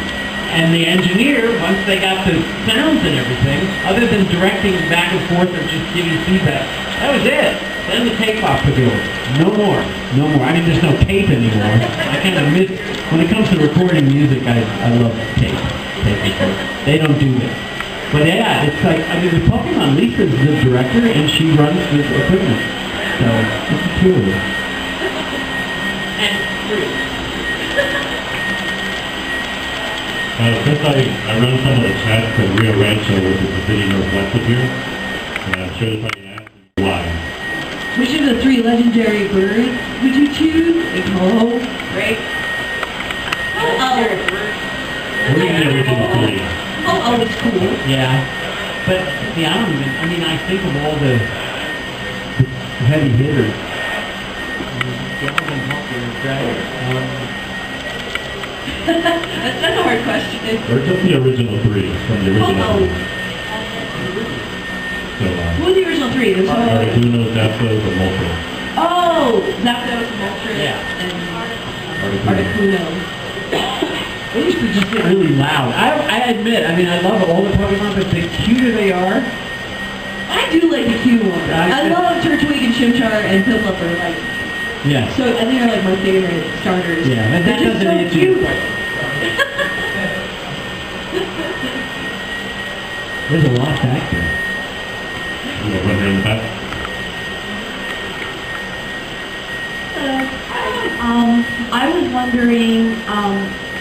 And the engineer, once they got the sounds and everything, other than directing back and forth or just giving feedback, that was it. Then the tape off could go. No more. No more. I mean, there's no tape anymore. I kind of miss, when it comes to recording music, I love tape. They don't do that. But yeah, it's like, I mean, the Pokemon, Lisa's the director, and she runs the equipment. So, it's the 2 of them. And 3. Since I run some of the chats at Rio Rancho, which is the city northwest of here, and I'm sure they're probably asking why. Which of the 3 legendary birds would you choose? Oh, right. We're in the original 3. Oh, it's cool. Yeah. But, see, I mean, I think of all the heavy hitters. That's a hard question. Or just the original 3, from the original 3. So, who are the original 3? There's Articuno, Zapdos, or Moltres. Oh, Zapdos, Moltres, and Articuno. They used to just get really loud. I admit, I mean, I love all the Pokemon, but the cuter they are. I do like the cute ones. I love Turtwig and Chimchar and Piplup. Like, yeah. So I think they're like my favorite starters. Yeah, but that they're doesn't so hit cute. you. There's a lot back there. You want to run here in the back? I was wondering,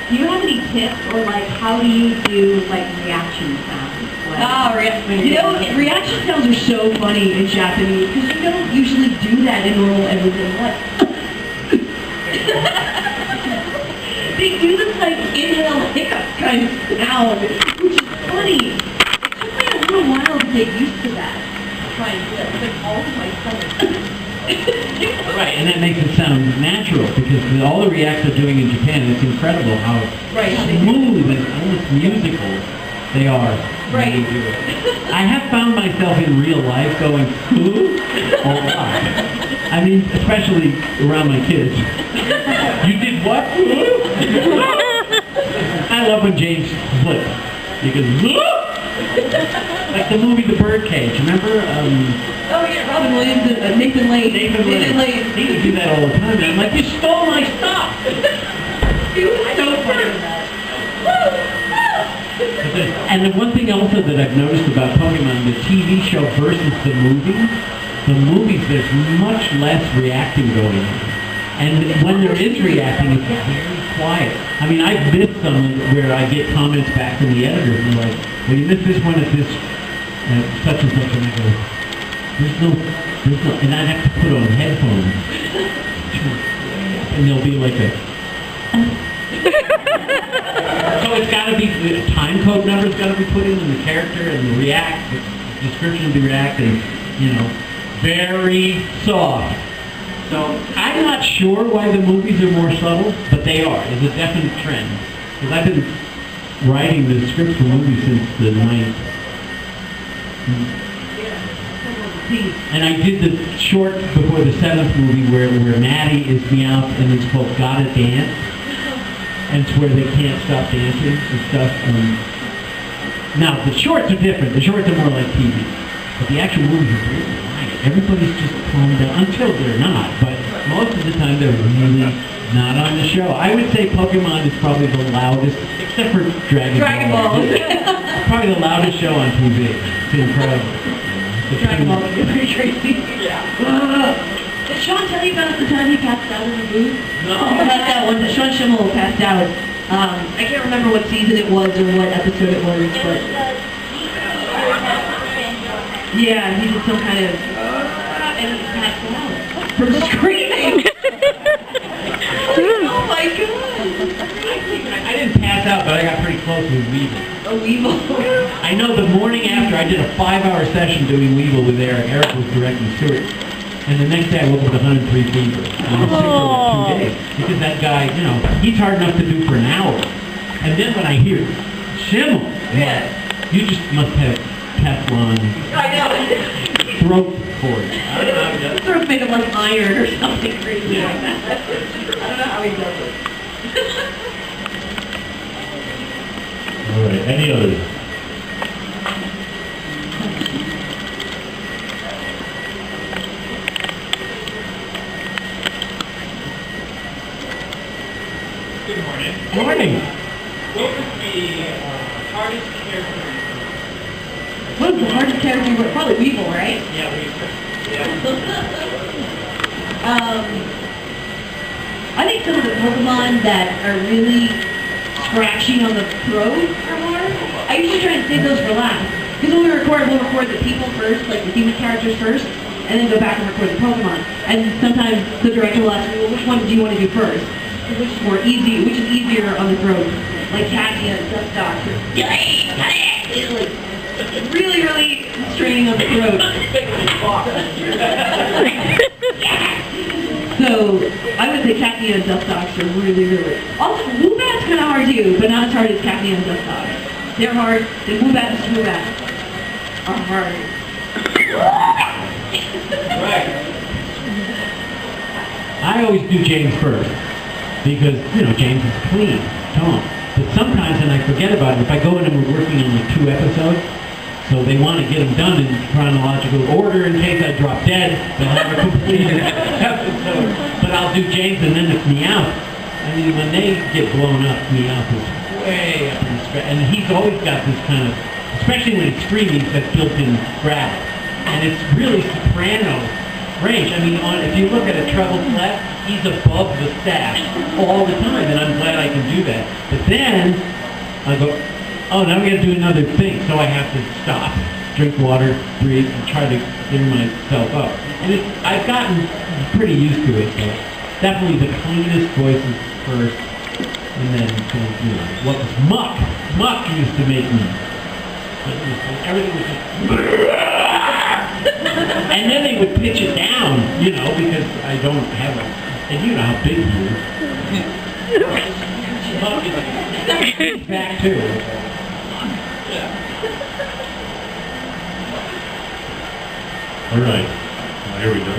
do you have any tips, or like how do you do like reaction sounds? You know, reaction sounds are so funny in Japanese because you don't usually do that in normal everyday life. They do this like inhale hiccup kind of sound, which is funny. It took me a little while to get used to that. Trying to do it like all of my stomach. Right, and that makes it sound natural because with all the reacts they're doing in Japan, it's incredible how smooth and almost musical they are. When they do it. I have found myself in real life going, ooh, a lot. I mean, especially around my kids. You did what? I love when James flips. He goes, ooh! Like the movie The Birdcage, remember? Oh yeah, Robin Williams and Nathan Lane. Nathan Lane. He would do that all the time. And I'm like, you stole my stuff! He was so funny in that. And the one thing also that I've noticed about Pokemon, the TV show versus the movies, there's much less reacting going on. And when there is reacting, it's very quiet. I mean, I've missed some where I get comments back from the editors and they're like, well, you missed this one at this, such and such, and I go, there's no, and I'd have to put on headphones. And there'll be like a, so it's got to be, the time code number's got to be put in, and the character and the react, the description of the react, and, you know, very soft. So I'm not sure why the movies are more subtle, but they are. It's a definite trend. Because I've been writing the scripts for movies since the 90s. And I did the short before the 7th movie where Maddie is Meowth, and it's called Gotta Dance. And it's where they can't stop dancing and stuff. Now, the shorts are different. The shorts are more like TV. But the actual movies are really quiet. Everybody's just calmed down, until they're not. But most of the time, they're really not on the show. I would say Pokemon is probably the loudest, except for Dragon Ball. It's probably the loudest show on TV. It's incredible. Dragon Ball is pretty crazy. Yeah. Did Sean tell you about the time he passed out in the booth? No. He passed out one time. Sean Schimmel passed out. I can't remember what season it was or what episode it was, but... Yeah, he did some kind of... and he passed out. From screaming! Oh my god! I didn't pass out, but I got pretty close with Weevil. A Weevil? I know the morning after I did a 5-hour session doing Weevil with Eric. Eric was directing Stewart. And the next day I woke up with 103 fever. And I was sick for like 2 days. Because that guy, you know, he's hard enough to do for an hour. And then when I hear Schimmel, Yeah. you just must have Teflon I know. throat cord. I don't know. Throat made of like iron or something crazy like that. I don't know how he does it. All right, any others? Good morning. Morning. What was the hardest character? What was the hardest character you were? Probably Weevil, right? Yeah, I think some of the Pokemon that are really scratchy on the throat are hard. I usually try and save those for last. Because when we record, we'll record the people first, like the human characters first, and then go back and record the Pokemon. And sometimes the director will ask me, well, which one do you want to do first? Which is more easy, which is easier on the throat? Like Cassia and Dustox. It's like really, really straining on the throat. So I would say Cassia and Dustox are really, really. Also, Woobat's kind of hard too, but not as hard as Cassia and Dustox. They're hard. The Woobat and Swoobat are hard. I always do James first. Because, you know, James is clean, calm. But sometimes, and I forget about it, if I go in and we're working on like 2 episodes, so they want to get them done in chronological order in case I drop dead, they'll have a complete episode. But I'll do James and then it's Meowth. I mean, when they get blown up, Meowth is way up in the sky. And he's always got this kind of, especially when it's screaming, that built-in gravel. And it's really soprano range. I mean, if you look at a treble clef, he's above the staff all the time, and I'm glad I can do that. But then, I go, oh, now we got to do another thing, so I have to stop, drink water, breathe, and try to clear myself up. And I've gotten pretty used to it, so definitely the cleanest voices first, and then, you know, what was Muck? Muck used to make me. Everything was just... And then they would pitch it down, you know, because I don't have a... And you know how big he is. He's back too. All right. Well, here we go.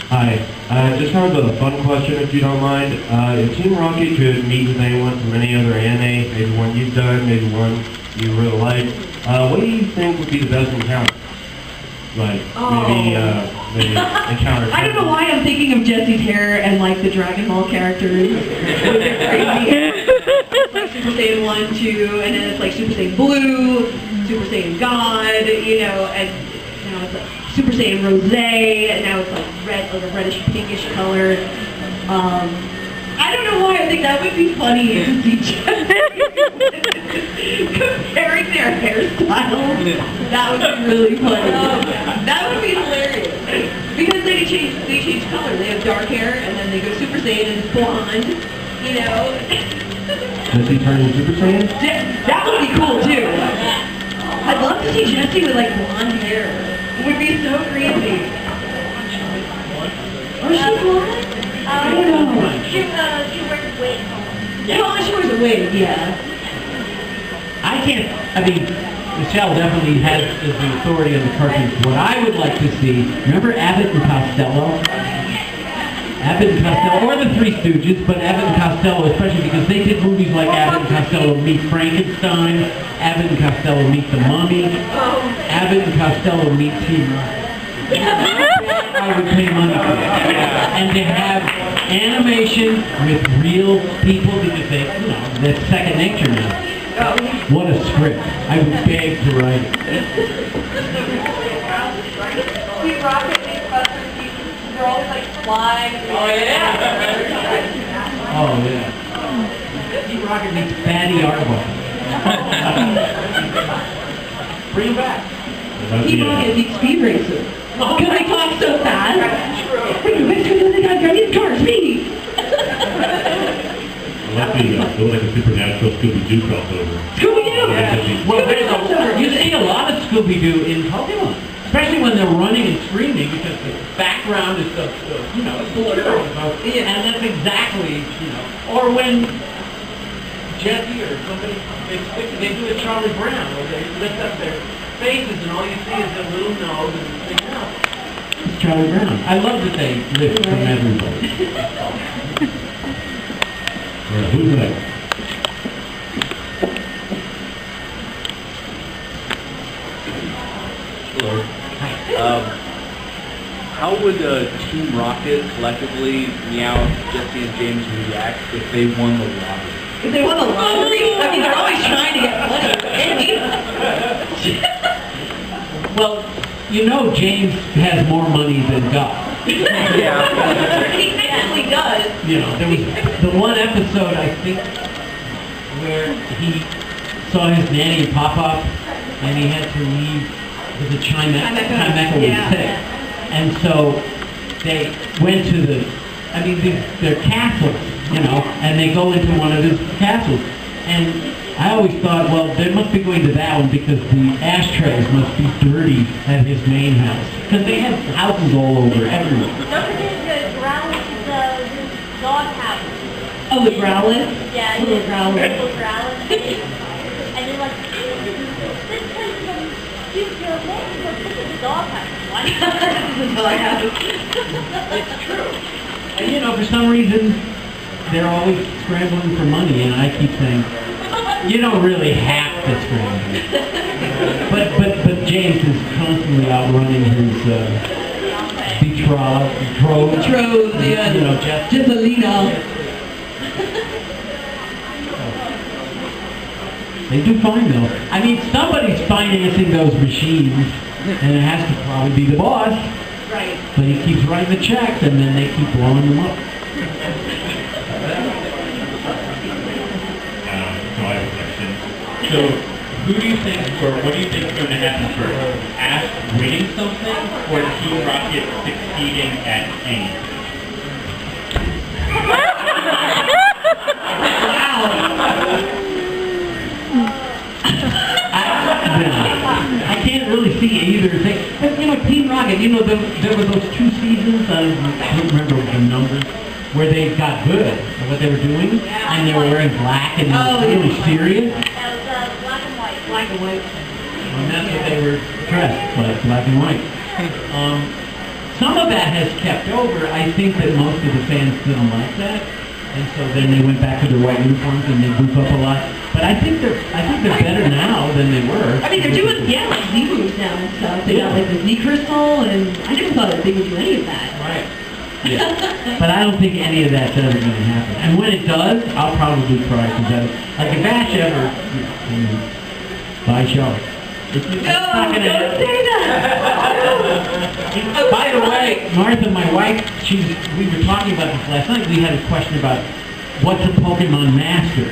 Hi. Just kind of a fun question, if you don't mind. If Team Rocket could meet with anyone from any other anime, maybe one you've done, maybe one you really like, what do you think would be the best encounter? Like, maybe encounter... I don't know why I'm thinking of Jesse's hair and like the Dragon Ball characters. Like Super Saiyan 1, 2, and then it's like Super Saiyan Blue, Super Saiyan God, you know, and now it's like Super Saiyan Rose, and now it's like red, like a reddish pinkish color. I don't know why I think that would be funny to see comparing their hairstyles. That would be really funny. That would be hilarious. Because they change color. They have dark hair and then they go Super Saiyan and it's blonde, you know. Does he turn into Super Saiyan? That would be cool too. I'd love to see Jesse with like blonde hair. It would be so crazy. Oh, she blonde? I don't know. She wears a wig. Well, she wears a wig, yeah. I can't, I mean, Michele definitely is the authority on the cartoons. What I would like to see, remember Abbott and Costello? Abbott and Costello, or the Three Stooges, but Abbott and Costello especially because they did movies like Abbott and Costello Meet Frankenstein, Abbott and Costello Meet the Mummy, Abbott and Costello Meet Team Rocket. I would pay money for that. And to have animation with real people because they, that's second nature now. What a script. I would beg to write it. Team Rocket, Buster, they're all like flying. Oh, yeah. Oh, yeah. Team Rocket meets Fatty Arbuckle. Bring him back. Team Rocket meets Speed Racer. Because they talk so fast. Hey, you guys going to the guy driving car, speed. I like the like a supernatural Scooby-Doo crossover. Scooby-Doo! Well, you see a lot of Scooby-Doo in Pokemon. Especially when they're running and screaming because the background is so blurred. And that's exactly, or when Jesse or somebody, they do a Charlie Brown, or they lift up their faces and all you see is their little nose and they think, oh, it's Charlie Brown. I love that they lift from everybody. All right, who's next? Hello. How would Team Rocket collectively, Meowth, Jesse, and James react if they won the lottery? If they won the lottery? I mean, they're always trying to get money. Well, James has more money than God. Yeah. He technically does. There was the one episode, I think, where he saw his nanny and pop-up, and he had to leave because the Chimeco was sick. And so they went to their castles, and they go into one of his castles. And I always thought, well, they must be going to that one because the ashtrays must be dirty at his main house. Because they have houses all over, everywhere. Don't forget the Growlithe, the dog house. Oh, the Growlithe? Yeah, little Growlithe. Little Growlithe. And they're like, this place is a cute little thing, but this is a dog house. What? This is a dog house. It's true. And for some reason, they're always scrambling for money, and I keep saying, you don't really have to scramble. But James is constantly outrunning his betrothed, Jessalina. They do fine though. I mean, somebody's financing those machines, and it has to probably be the boss. Right. But he keeps writing the checks, and then they keep blowing them up. So I have a question. So, who do you think, or what do you think is going to happen first? Ash winning something, or Team Rocket succeeding at aim? I can't really see either thing. But, Team Rocket, there were those 2 seasons, I don't remember the numbers, where they got good at what they were doing, and they were wearing black and really serious. That was black and white. Black and white. And that's what they were dressed, like black and white. Some of that has kept over. I think that most of the fans didn't like that, and so then they went back to their white uniforms and they goof up a lot. But I think they're better now than they were. I mean, they're doing like Z moves now and stuff. They got like the Z crystal, and I never thought that they would do any of that. Right. Yeah. But I don't think any of that's ever going to happen. And when it does, I'll probably cry because like if Ash ever, by show. Don't say that! By the way, Martha, my wife, we were talking about this last night. We had a question about what's a Pokemon Master.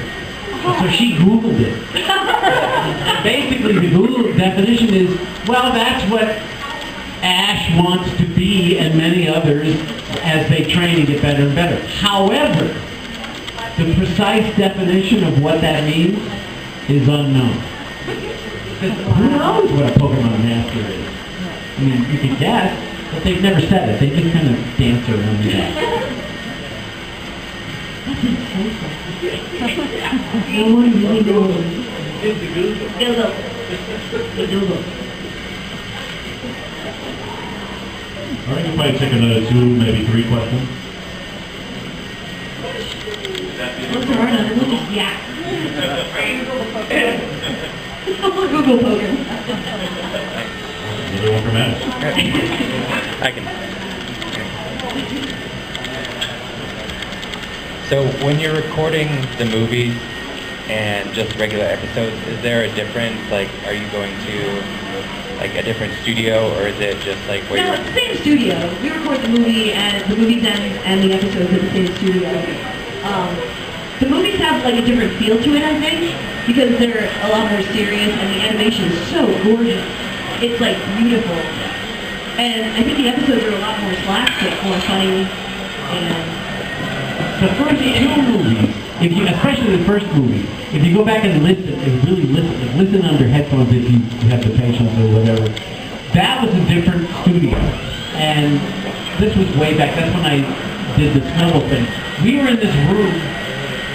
So she Googled it. And basically, the Google definition is, well, that's what Ash wants to be and many others as they train and get better and better. However, the precise definition of what that means is unknown. Who knows what a Pokemon Master is? I mean, you can guess, but they've never said it. They just kind of dance around that. No one really knows. Google. All right, we'll probably take another 2, maybe 3 questions. Once there are none, we'll just yak. Google poker. Another one for Matt. I can. So when you're recording the movies and just regular episodes, is there a difference? Like, are you going to like a different studio, or is it just like where No, you're... it's the same studio. We record the movie and the movies and the episodes at the same studio. The movies have like a different feel to it, I think, because they're a lot more serious and the animation is so gorgeous. It's like beautiful. And I think the episodes are a lot more slapstick, more funny, and the first 2 movies, especially the first movie, if you go back and listen under headphones if you have the patience or whatever, that was a different studio. And this was way back, that's when I did the Snowball thing. We were in this room,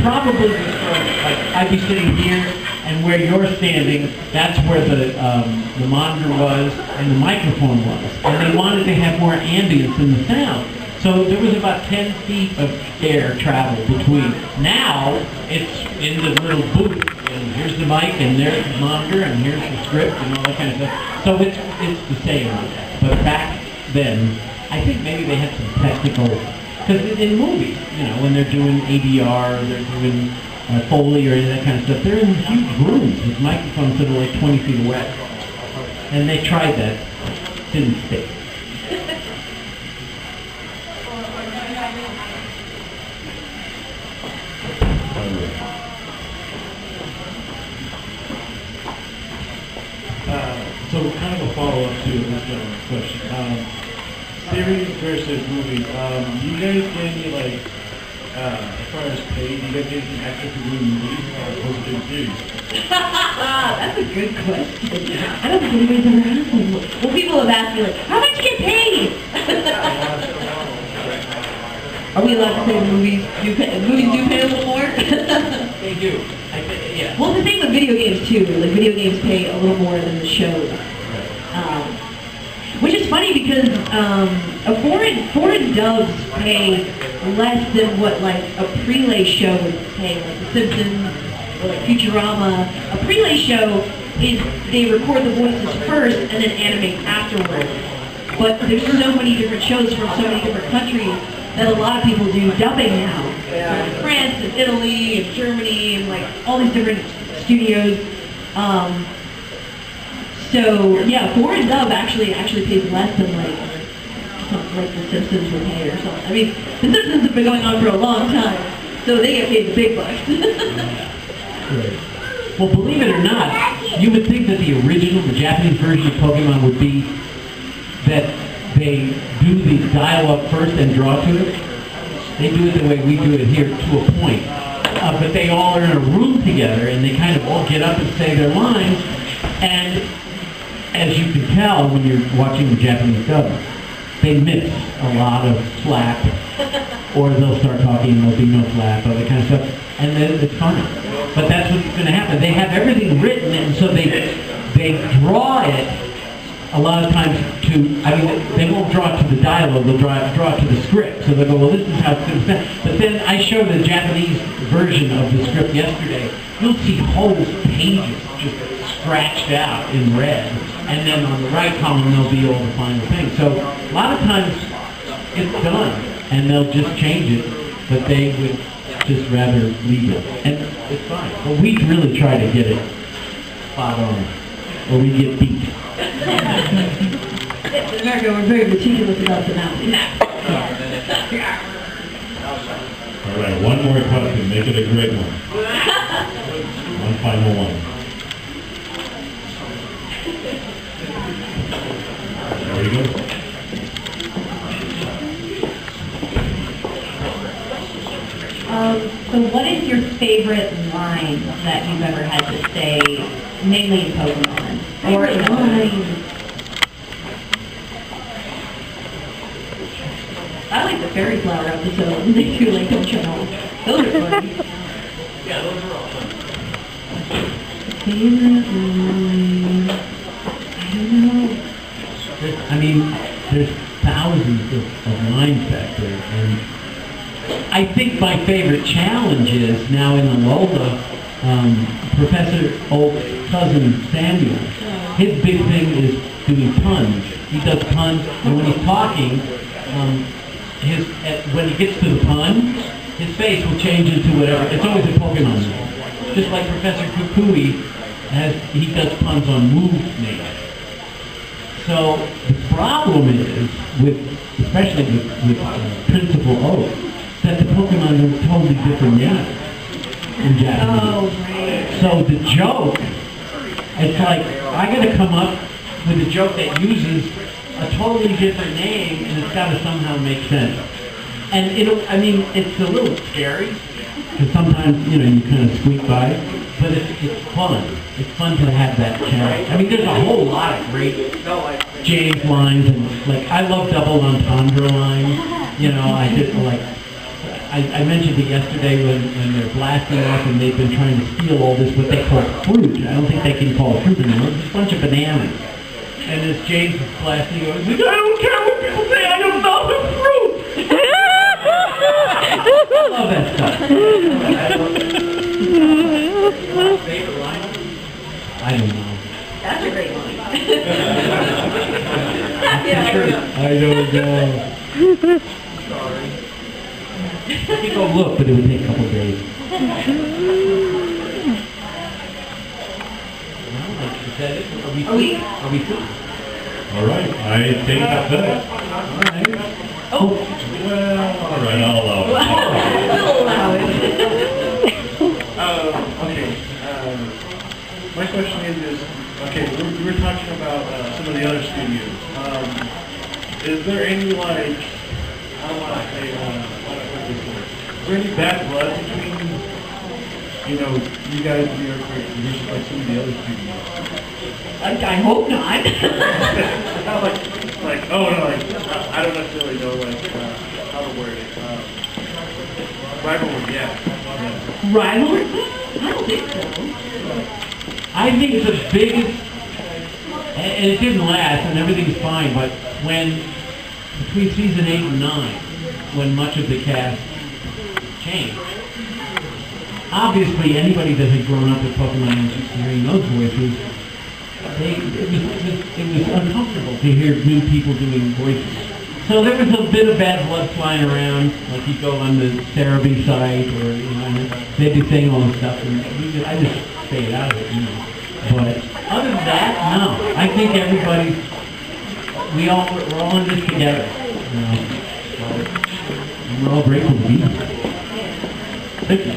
probably, like, I'd be sitting here, and where you're standing, that's where the monitor was and the microphone was. And they wanted to have more ambience in the sound. So there was about 10 feet of air travel between. Now, it's in the little booth, and here's the mic, and there's the monitor, and here's the script, and all that kind of stuff. So it's the same. But back then, I think maybe they had some technical, because in movies, you know, when they're doing ADR, they're doing Foley or any of that kind of stuff, they're in huge rooms with microphones that are like 20 feet away. And they tried that, didn't stick. So kind of a follow-up to this gentleman's question. Series versus movies. Do you guys get any, like, as far as pay, do you guys get anything extra for doing movies as opposed to doing series? That's a good question. I don't think anybody's ever asked me. Well, people have asked me, like, how much you get paid? Are we allowed to say movies do pay a little more? They do. Yeah. Well, the same with video games, too. Like, video games pay a little more than the shows. Which is funny because foreign dubs pay less than what, like, a prelay show would pay, like The Simpsons or like Futurama. A prelay show is they record the voices first and then animate afterwards. But there's so many different shows from so many different countries that a lot of people do dubbing now. So in France and Italy and Germany and like all these different studios. So yeah, foreign dub actually pays less than like something like The Simpsons would pay or something. I mean, The Simpsons have been going on for a long time, so they get paid the big bucks. Well, believe it or not, you would think that the original, the Japanese version of Pokemon would be that they do the dialogue first and draw to it. They do it the way we do it here to a point. But they all are in a room together and they kind of all get up and say their lines. And as you can tell when you're watching the Japanese dub, they miss a lot of slap, or they'll start talking and there'll be no slap, all that kind of stuff. And then it's funny. But that's what's going to happen. They have everything written, and so they draw it a lot of times to, I mean, they won't draw it to the dialogue, they'll draw it to the script. So they'll go, well, this is how it's going to sound. But then I showed the Japanese version of the script yesterday. You'll see whole pages just scratched out in red. And then on the right column, there'll be all the final things. So a lot of times it's done, and they'll just change it, but they would just rather leave it. And it's fine. But we really try to get it spot on, or we get beat. In America, we're very meticulous about the mouth. All right, one more question. Make it a great one. One final one. There you go. So what is your favorite line that you've ever had to say, mainly in Pokemon? Or in line? I like the fairy flower episode when they do like don't you know. Those are fun. Yeah, those are all fun. Favorite line. I don't know. I mean, there's thousands of lines back there, and I think my favorite challenge is now in the Lola, Professor Oak's cousin Samuel. His big thing is doing puns. He does puns, and when he's talking, when he gets to the pun, his face will change into whatever. It's always a Pokemon name. Just like Professor Kukui he does puns on move names. So the problem is, especially with Principal Oak, that the Pokemon are totally different names in Japanese. Oh, right. So the joke, it's like, I gotta come up with a joke that uses a totally different name, and it's gotta somehow make sense. And it's a little scary, because sometimes, you kind of squeak by, but it's fun. It's fun to have that challenge. I mean, there's a whole lot of great James lines, and like, I love double entendre lines. I did I mentioned it yesterday when they're blasting off and they've been trying to steal all this, what they call fruit. I don't think they can call it fruit anymore. It's just a bunch of bananas. And as James is blasting, he goes, I don't care what people say, I don't know the fruit! I love that stuff. Favorite line? I don't know. That's a great line. I don't know. Sorry. I could go look, but it would take a couple days. Is that it? Are we through? All right, I think that's it. All right. Oh. Well, all right, I'll allow it. We'll allow it. Okay. My question is okay, we were talking about some of the other studios. Is there any, like, I don't want to say, is there any bad blood between, you guys in New York versus like some of the other studios? I hope not. I don't necessarily know, how to word it. Rivalry, yeah. Rivalry? I don't think so. I think the biggest, and it didn't last, and everything's fine, but between season 8 and 9, when much of the cast changed, obviously anybody that had grown up with Pokemon and just hearing those voices, it was uncomfortable to hear new people doing voices. So there was a bit of bad blood flying around, like you go on the Cerebi site, or, and they'd be saying all this stuff, and I just stayed out of it, But other than that, no. I think we're all in this together, and we're all grateful to be here. Thank you.